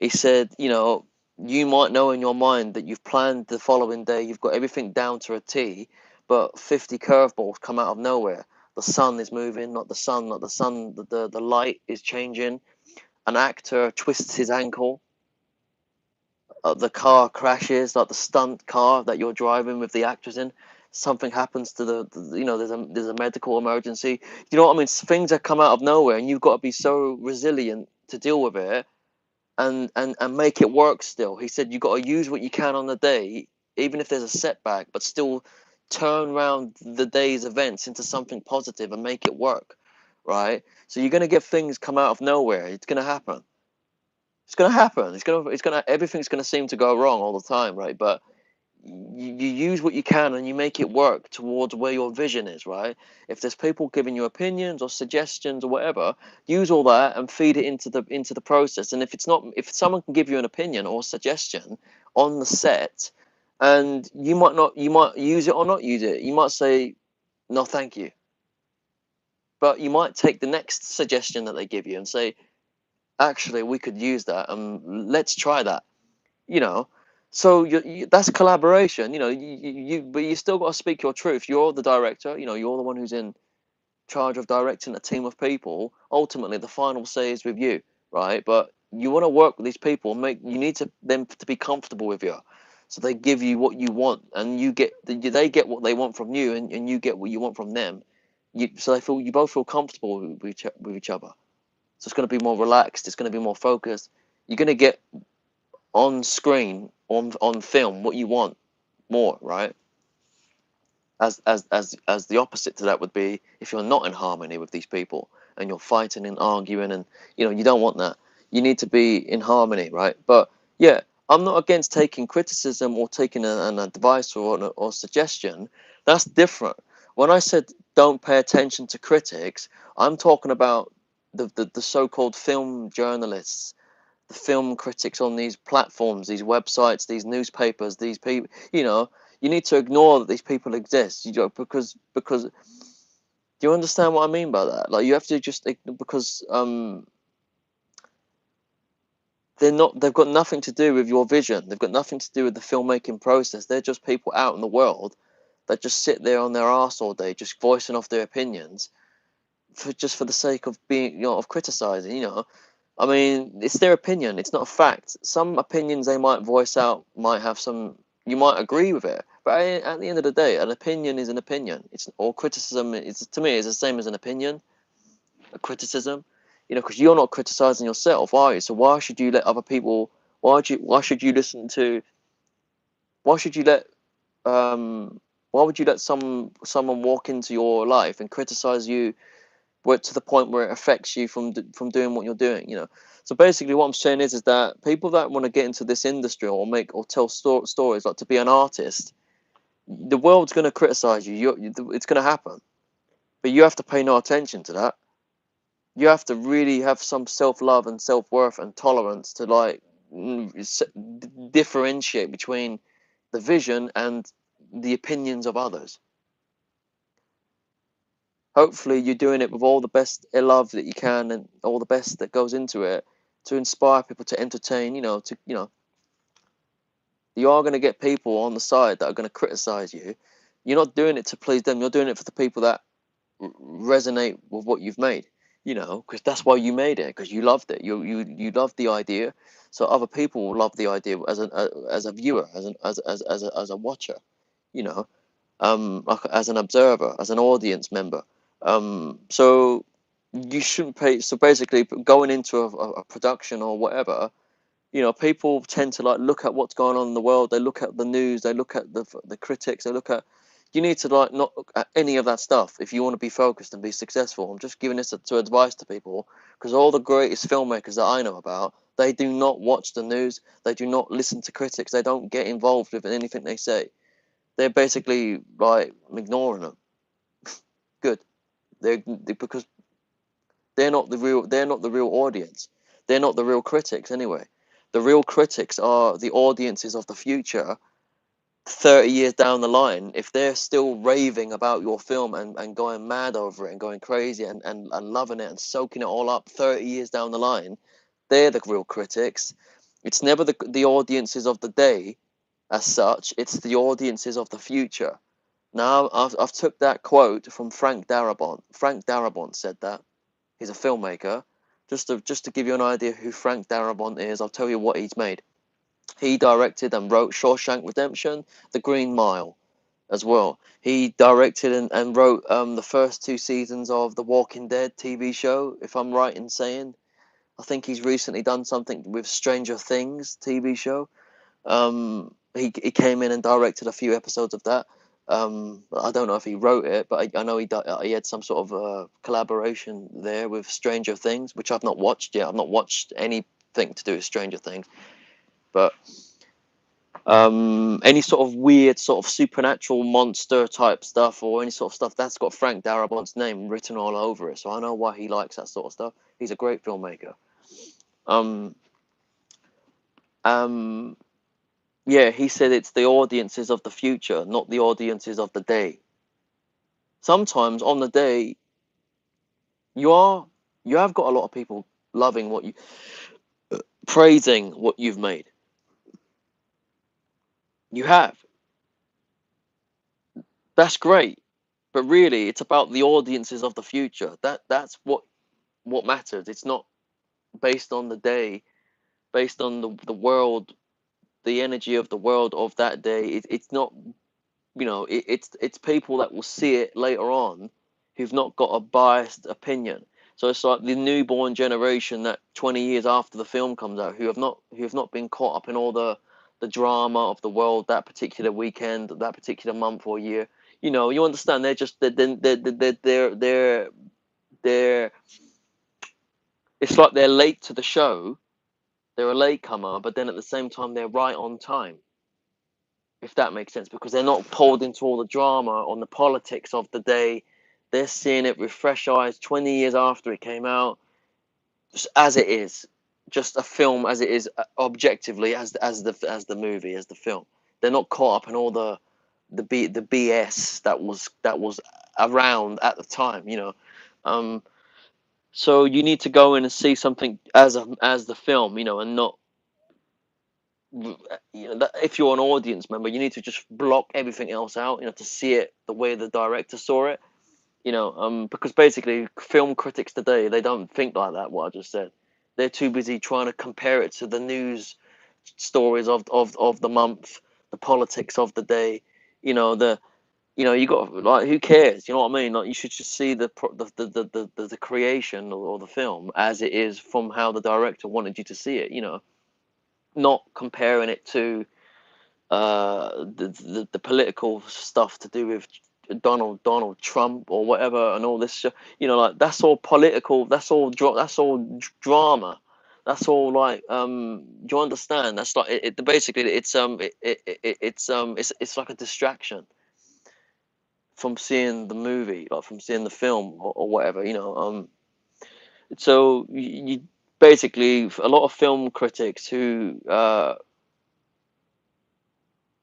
He said, you might know in your mind that you've planned the following day, you've got everything down to a T, but 50 curveballs come out of nowhere. The sun is moving, not the sun, not the sun. The light is changing. An actor twists his ankle. The car crashes, like the stunt car that you're driving with the actors in. Something happens to there's a medical emergency. You know what I mean? Things that come out of nowhere, and you've got to be so resilient to deal with it, and make it work. Still, he said you got to use what you can on the day, even if there's a setback, but still turn around the day's events into something positive and make it work, right? So you're gonna get things come out of nowhere. It's gonna happen. It's gonna happen. Everything's gonna seem to go wrong all the time, right? But you use what you can and you make it work towards where your vision is, right? If there's people giving you opinions or suggestions or whatever, use all that and feed it into the process. And if someone can give you an opinion or suggestion on the set, and you might use it or not use it. You might say no, thank you, but you might take the next suggestion that they give you and say, actually, we could use that, and let's try that. you know so that's collaboration. But you still got to speak your truth. You're the director. You're the one who's in charge of directing a team of people. Ultimately the final say is with you, right? But you want to work with these people and you need them to be comfortable with you, so they give you what you want, and they get what they want from you, and you get what you want from them. So you both feel comfortable with each other. So it's going to be more relaxed, it's going to be more focused. You're going to get on screen, on film, what you want more, right? As the opposite to that would be if you're not in harmony with these people and you're fighting and arguing, and you don't want that. You need to be in harmony, right? But yeah, I'm not against taking criticism or taking an advice or suggestion. That's different. When I said don't pay attention to critics, I'm talking about the so-called film journalists, the film critics on these platforms, these websites, these newspapers, these people. You need to ignore that these people exist. Because do you understand what I mean by that? Like, you have to just, because they've got nothing to do with your vision. They've got nothing to do with the filmmaking process. They're just people out in the world that just sit there on their arse all day, just voicing off their opinions for the sake of being, of criticizing. I mean, it's their opinion. It's not a fact. Some opinions they might voice out might have some. You might agree with it, but at the end of the day, an opinion is an opinion. Or criticism is, to me, is the same as an opinion. A criticism, because you're not criticizing yourself, are you? So why should you let other people? Why should you listen to? Why should you let? Why would you let someone walk into your life and criticize you, to the point where it affects you from doing what you're doing? So basically, what I'm saying is that people that want to get into this industry or make or tell stories, like to be an artist, the world's going to criticize you. It's going to happen, but you have to pay no attention to that. You have to really have some self love and self worth and tolerance to like differentiate between the vision and the opinions of others. Hopefully, you're doing it with all the best love that you can and all the best that goes into it to inspire people, to entertain. You are going to get people on the side that are going to criticize you. You're not doing it to please them. You're doing it for the people that resonate with what you've made. Because that's why you made it, because you loved it. You loved the idea, so other people will love the idea as a viewer, as a watcher. You know, as an observer, as an audience member. So you shouldn't pay. So basically, going into a production or whatever, people tend to like look at what's going on in the world. They look at the news. They look at the critics. They look at. You need to like not look at any of that stuff if you want to be focused and be successful. I'm just giving this to advice to people, because all the greatest filmmakers that I know about, they do not watch the news. They do not listen to critics. They don't get involved with anything they say. They're basically like ignoring them. Good. Because they're not the real audience. They're not the real critics anyway. The real critics are the audiences of the future 30 years down the line. If they're still raving about your film and going mad over it and going crazy and loving it and soaking it all up 30 years down the line, they're the real critics. It's never the audiences of the day as such, it's the audiences of the future. Now, I've took that quote from Frank Darabont. Frank Darabont said that. He's a filmmaker. Just to give you an idea who Frank Darabont is, I'll tell you what he's made. He directed and wrote Shawshank Redemption, The Green Mile, as well. He directed and wrote the first two seasons of The Walking Dead TV show, if I'm right in saying. I think he's recently done something with Stranger Things TV show. He came in and directed a few episodes of that. I don't know if he wrote it, but I know he had some sort of collaboration there with Stranger Things, which I've not watched yet. I've not watched anything to do with Stranger Things, but any sort of weird, sort of supernatural monster type stuff, or any sort of stuff that's got Frank Darabont's name written all over it. So I know why he likes that sort of stuff. He's a great filmmaker. Um, um, Yeah, he said it's the audiences of the future, not the audiences of the day. Sometimes on the day, you are you have got a lot of people loving praising what you've made. You have. That's great. But really, it's about the audiences of the future. That's what matters. It's not based on the day, based on the world, the energy of the world of that day. It's not, it's people that will see it later on who've not got a biased opinion. So it's like the newborn generation that 20 years after the film comes out who have not been caught up in all the drama of the world that particular weekend, that particular month or year. You understand? They're just they're it's like they're late to the show. They're a latecomer, but then at the same time they're right on time, if that makes sense, because they're not pulled into all the drama on the politics of the day. They're seeing it with fresh eyes 20 years after it came out, just as it is, just a film as it is, objectively, as the movie, as the film. They're not caught up in all the BS that was around at the time. So you need to go in and see something as the film, and not, if you're an audience member, you need to just block everything else out, to see it the way the director saw it, because basically film critics today, they don't think like that, what I just said. They're too busy trying to compare it to the news stories of the month, the politics of the day, the you got, like, who cares, you know what I mean? Like, you should just see the creation or the film as it is from how the director wanted you to see it, not comparing it to the political stuff to do with Donald Trump or whatever and all this. Like, that's all political. That's all drama. That's all. Like, do you understand? That's like basically it's like a distraction from seeing the movie, like from seeing the film or whatever, you know. So you basically, a lot of film critics who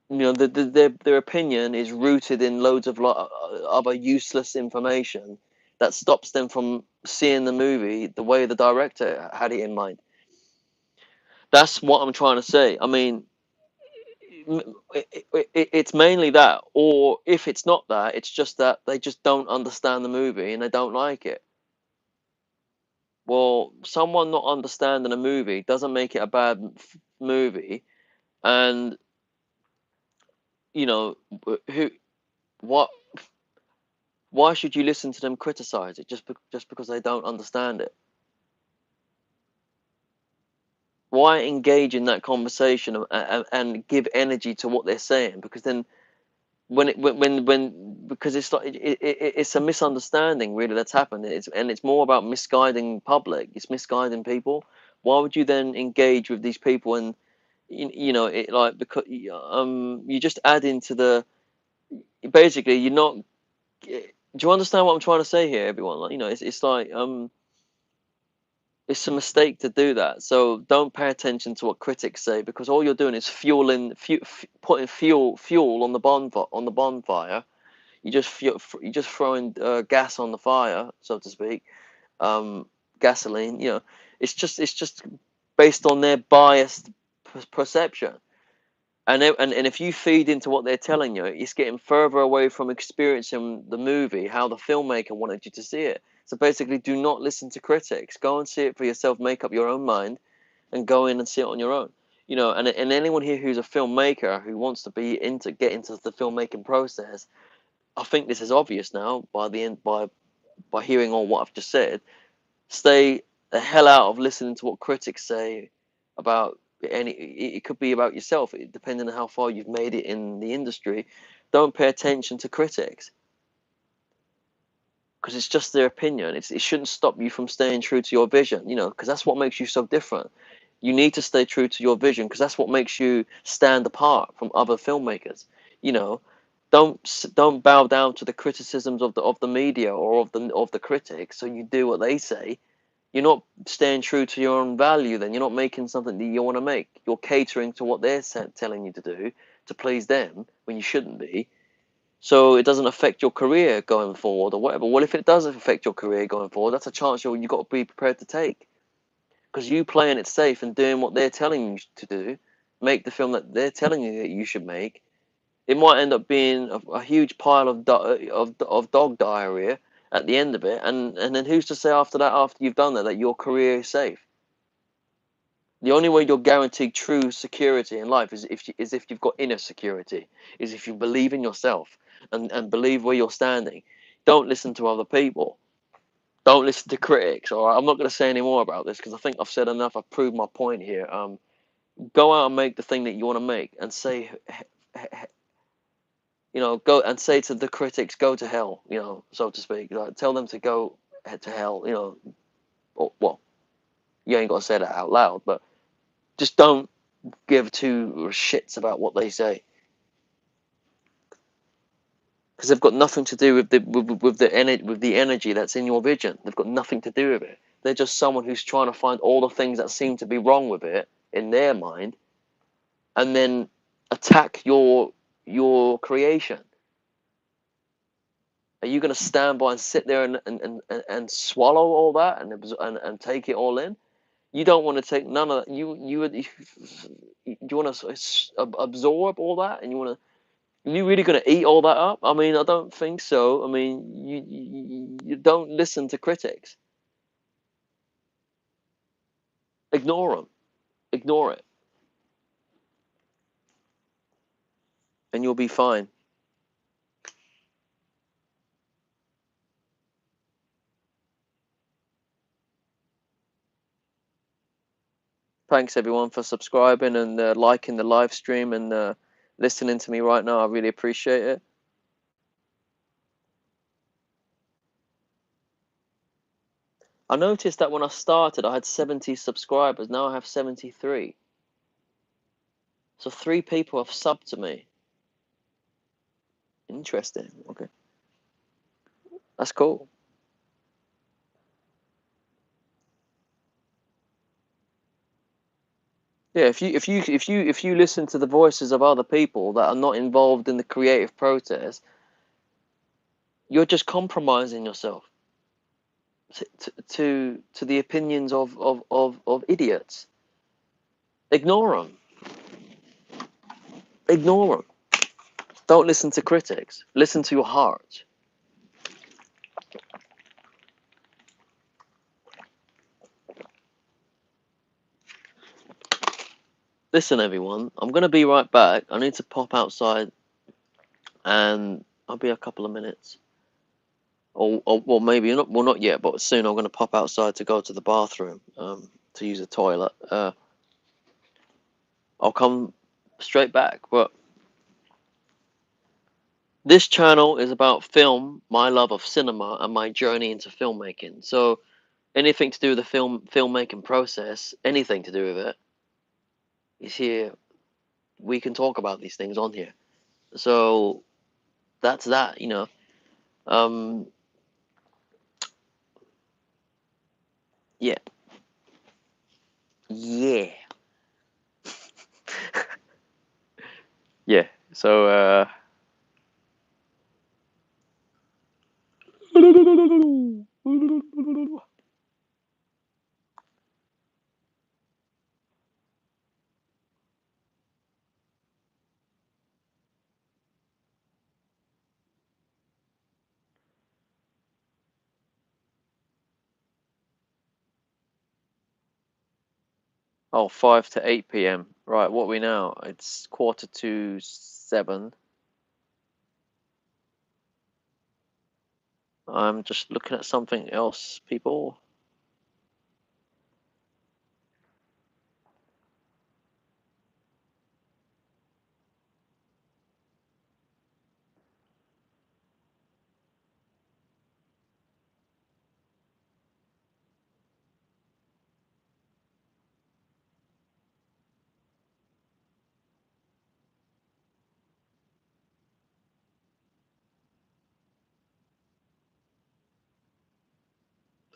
you know, their opinion is rooted in loads of other useless information that stops them from seeing the movie the way the director had it in mind. That's what I'm trying to say. I mean, it's mainly that, or if it's not that, it's just that they just don't understand the movie and they don't like it. Well, someone not understanding a movie doesn't make it a bad movie, and you know, who, what, why should you listen to them criticize it just because they don't understand it? Why engage in that conversation and give energy to what they're saying? Because then when because it's like it's a misunderstanding really that's happened. It's more about misguiding public. It's misguiding people. Why would you then engage with these people and you know it like because you just add into the basically you're not. Do you understand what I'm trying to say here, everyone? Like, you know, it's like it's a mistake to do that. So don't pay attention to what critics say because all you're doing is putting fuel on the bonfire. You're just throwing gas on the fire, so to speak. Gasoline. You know, it's just based on their biased perception. And if you feed into what they're telling you, it's getting further away from experiencing the movie how the filmmaker wanted you to see it. So basically, do not listen to critics. Go and see it for yourself. Make up your own mind, and go in and see it on your own. You know, and anyone here who's a filmmaker who wants to get into the filmmaking process, I think this is obvious now by the end by hearing all what I've just said. Stay the hell out of listening to what critics say about any. It could be about yourself, depending on how far you've made it in the industry. Don't pay attention to critics because it's just their opinion. It shouldn't stop you from staying true to your vision. You know, because that's what makes you so different. You need to stay true to your vision because that's what makes you stand apart from other filmmakers. You know, don't bow down to the criticisms of the media or of the critics. So you do what they say. You're not staying true to your own value. Then you're not making something that you want to make. You're catering to what they're telling you to do to please them when you shouldn't be. So it doesn't affect your career going forward or whatever. Well, if it does affect your career going forward, that's a chance you've got to be prepared to take. Because you playing it safe and doing what they're telling you to do, make the film that they're telling you that you should make, it might end up being a huge pile of dog diarrhea at the end of it, and then who's to say after that, after you've done that, that your career is safe? The only way you're guaranteed true security in life is if you've got inner security, is if you believe in yourself and believe where you're standing. Don't listen to other people. Don't listen to critics. All right, I'm not going to say any more about this because I think I've said enough. I've proved my point here. Go out and make the thing that you want to make, and say, you know, go and say to the critics, go to hell, you know, so to speak. Like, tell them to go to hell, you know. Or, well, you ain't got to say that out loud, but just don't give two shits about what they say because they've got nothing to do with the energy that's in your vision. They've got nothing to do with it. They're just someone who's trying to find all the things that seem to be wrong with it in their mind, and then attack your creation. Are you going to stand by and sit there and swallow all that and take it all in? You don't want to take none of that. You want to absorb all that, and you want to. Are you really going to eat all that up? I mean, I don't think so. I mean, you don't listen to critics. Ignore them. Ignore it, and you'll be fine. Thanks everyone for subscribing and liking the live stream and listening to me right now. I really appreciate it. I noticed that when I started, I had 70 subscribers. Now I have 73. So 3 people have subbed to me. Interesting. Okay, that's cool. Yeah, if you listen to the voices of other people that are not involved in the creative process, you're just compromising yourself to the opinions of idiots. Ignore them. Ignore them. Don't listen to critics. Listen to your heart. Listen, everyone, I'm going to be right back. I need to pop outside and I'll be a couple of minutes. Or well, maybe not. Well, not yet, but soon I'm going to pop outside to go to the bathroom to use a toilet. I'll come straight back. But this channel is about film, my love of cinema, and my journey into filmmaking. So anything to do with the filmmaking process, anything to do with it, is here. We can talk about these things on here. So that's that. Um, yeah, yeah, yeah. So. Oh, 5 to 8 p.m. Right, what are we now? It's 6:45. I'm just looking at something else, people.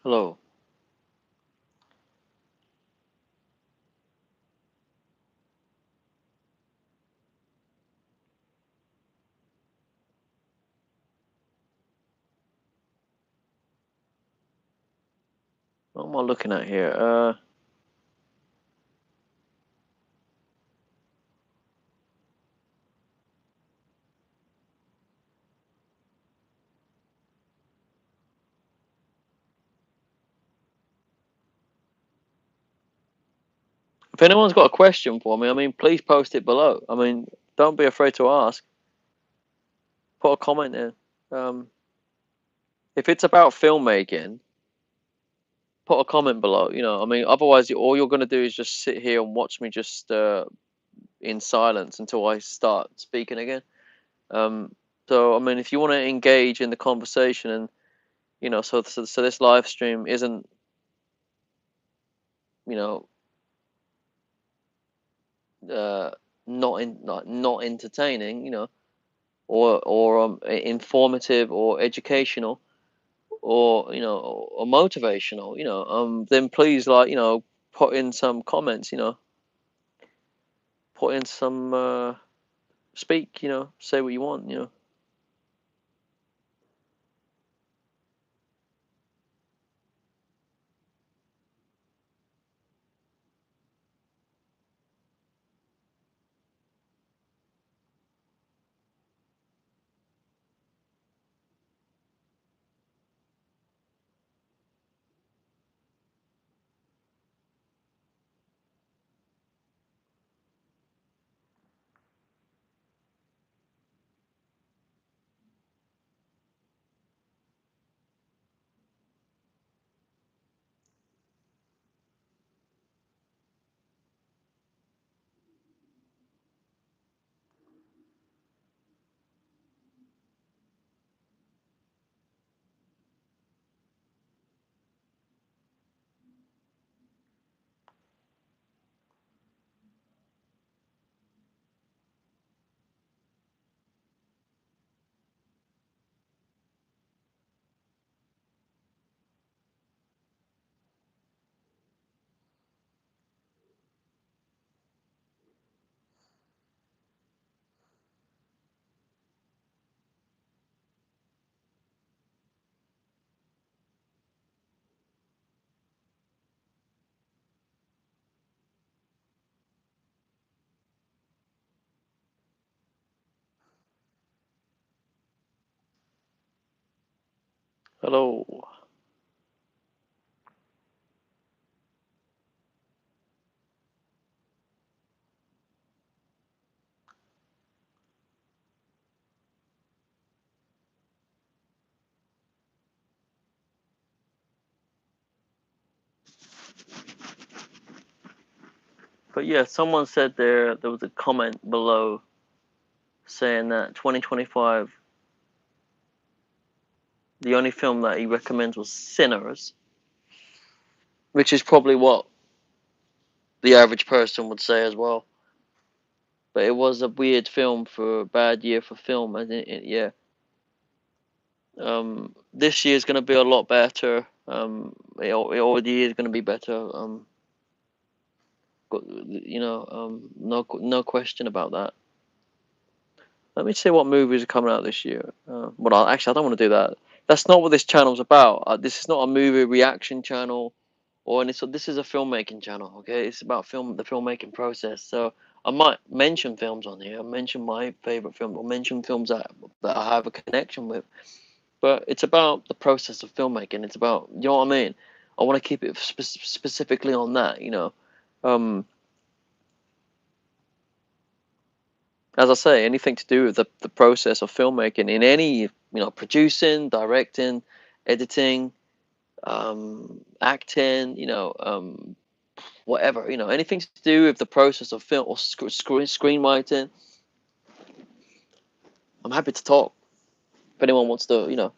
Hello. What am I looking at here? If anyone's got a question for me, I mean, please post it below. I mean, don't be afraid to ask. Put a comment in. If it's about filmmaking, put a comment below. I mean, otherwise, all you're gonna do is just sit here and watch me just in silence until I start speaking again. So, I mean, if you want to engage in the conversation, and so this live stream isn't, you know, uh, not entertaining, or informative or educational or or motivational, then please, like, put in some comments, put in some speak, say what you want. Hello. But yeah, someone said there was a comment below saying that 2025, the only film that he recommends was Sinners, which is probably what the average person would say as well. But it was a weird film for a bad year for film, and yeah. This year is going to be a lot better. It already is going to be better. No question about that. Let me see what movies are coming out this year. Actually, I don't want to do that. That's not what this channel's about. This is not a movie reaction channel, or any. So this is a filmmaking channel. Okay, it's about the filmmaking process. So I might mention films on here. I mention my favorite film, or mention films that I have a connection with. But it's about the process of filmmaking. It's about, you know what I mean. I want to keep it specifically on that. As I say, anything to do with the process of filmmaking in any, producing, directing, editing, acting, whatever, anything to do with the process of film or screenwriting. I'm happy to talk. If anyone wants to,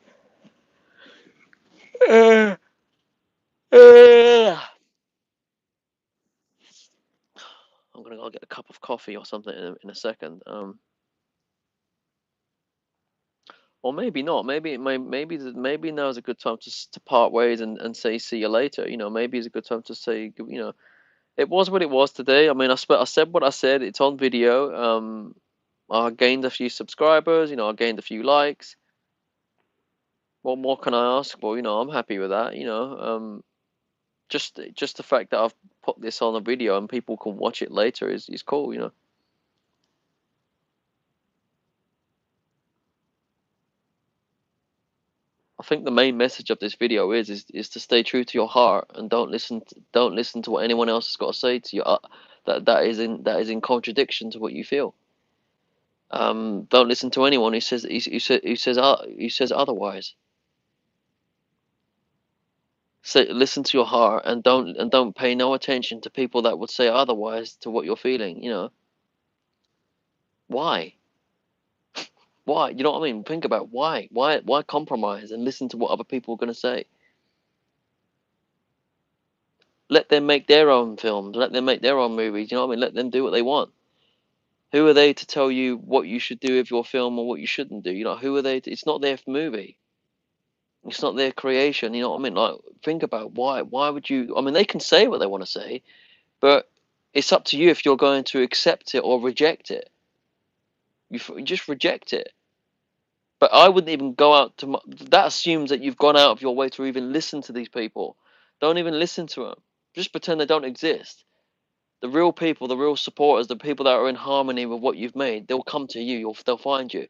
uh, uh, I'm gonna go get a cup of coffee or something in a second. Or maybe not. Maybe now's a good time to part ways and say see you later. Maybe it's a good time to say, it was what it was today. I mean, I said what I said. It's on video. I gained a few subscribers. I gained a few likes. What more can I ask for? I'm happy with that. Just the fact that I've put this on a video and people can watch it later is cool. I think the main message of this video is to stay true to your heart and don't listen to what anyone else has got to say to you. That is in contradiction to what you feel. Don't listen to anyone who says otherwise. Listen to your heart and don't pay no attention to people that would say otherwise to what you're feeling. Why? Why? You know what I mean? Think about why. Why compromise and listen to what other people are going to say? Let them make their own films. Let them make their own movies. You know what I mean? Let them do what they want. Who are they to tell you what you should do with your film or what you shouldn't do? Who are they? It's not their movie. It's not their creation. You know what I mean? Like, think about why. Why would you? I mean, they can say what they want to say, but it's up to you if you're going to accept it or reject it. You just reject it. But I wouldn't even go out to. That assumes that you've gone out of your way to even listen to these people. Don't even listen to them. Just pretend they don't exist. The real people, the real supporters, the people that are in harmony with what you've made, they'll come to you. They'll find you.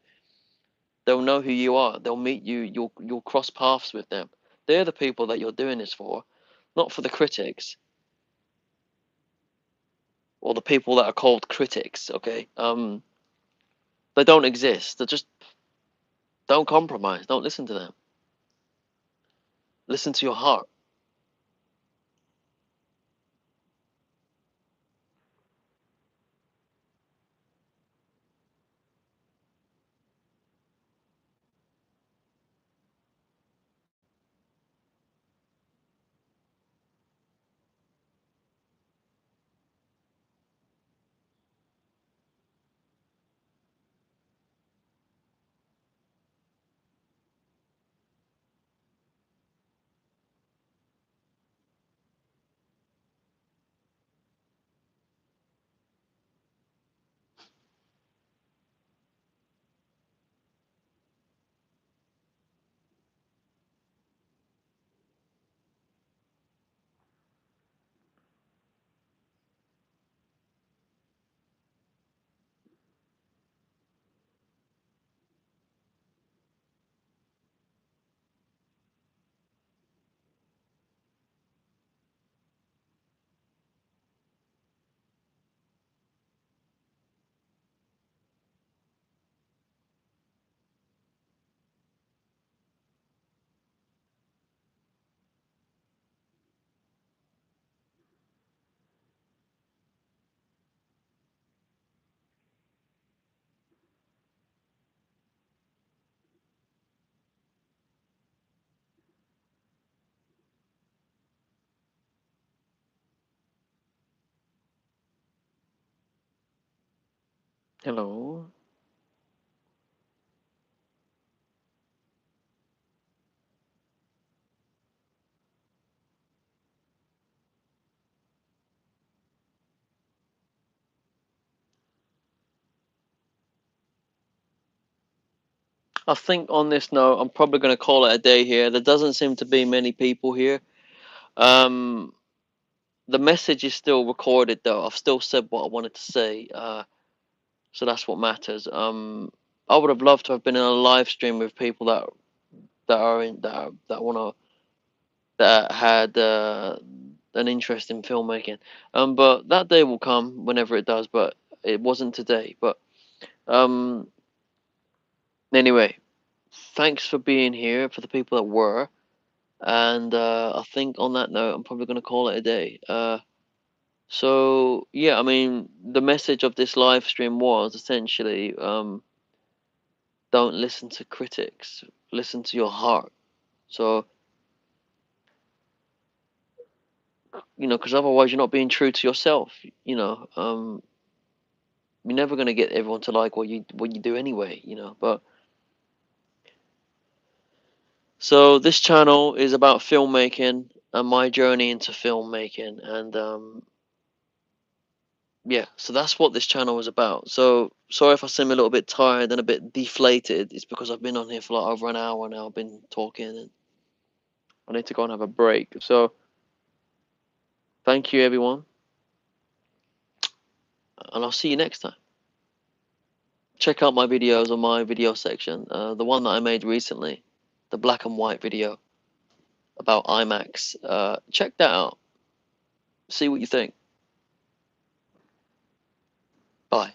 They'll know who you are. They'll meet you. You'll cross paths with them. They're the people that you're doing this for, not for the critics or the people that are called critics. Okay, they don't exist. They just don't compromise. Don't listen to them. Listen to your heart. Hello. I think on this note, I'm probably going to call it a day here. There doesn't seem to be many people here. Um, the message is still recorded, though. I've still said what I wanted to say. So that's what matters. I would have loved to have been in a live stream with people that wanna that had an interest in filmmaking. But that day will come whenever it does. But it wasn't today. But um, anyway, thanks for being here for the people that were. And I think on that note, I'm probably gonna call it a day. So yeah, I mean, the message of this live stream was essentially, don't listen to critics, listen to your heart. So, because otherwise you're not being true to yourself. You're never gonna get everyone to like what you do anyway. But so this channel is about filmmaking and my journey into filmmaking, and yeah, so that's what this channel is about. So sorry if I seem a little bit tired and a bit deflated. It's because I've been on here for like over an hour now. I've been talking, and I need to go and have a break. So thank you, everyone, and I'll see you next time. Check out my videos on my video section. The one that I made recently, the black and white video about IMAX. Check that out. See what you think. Bye.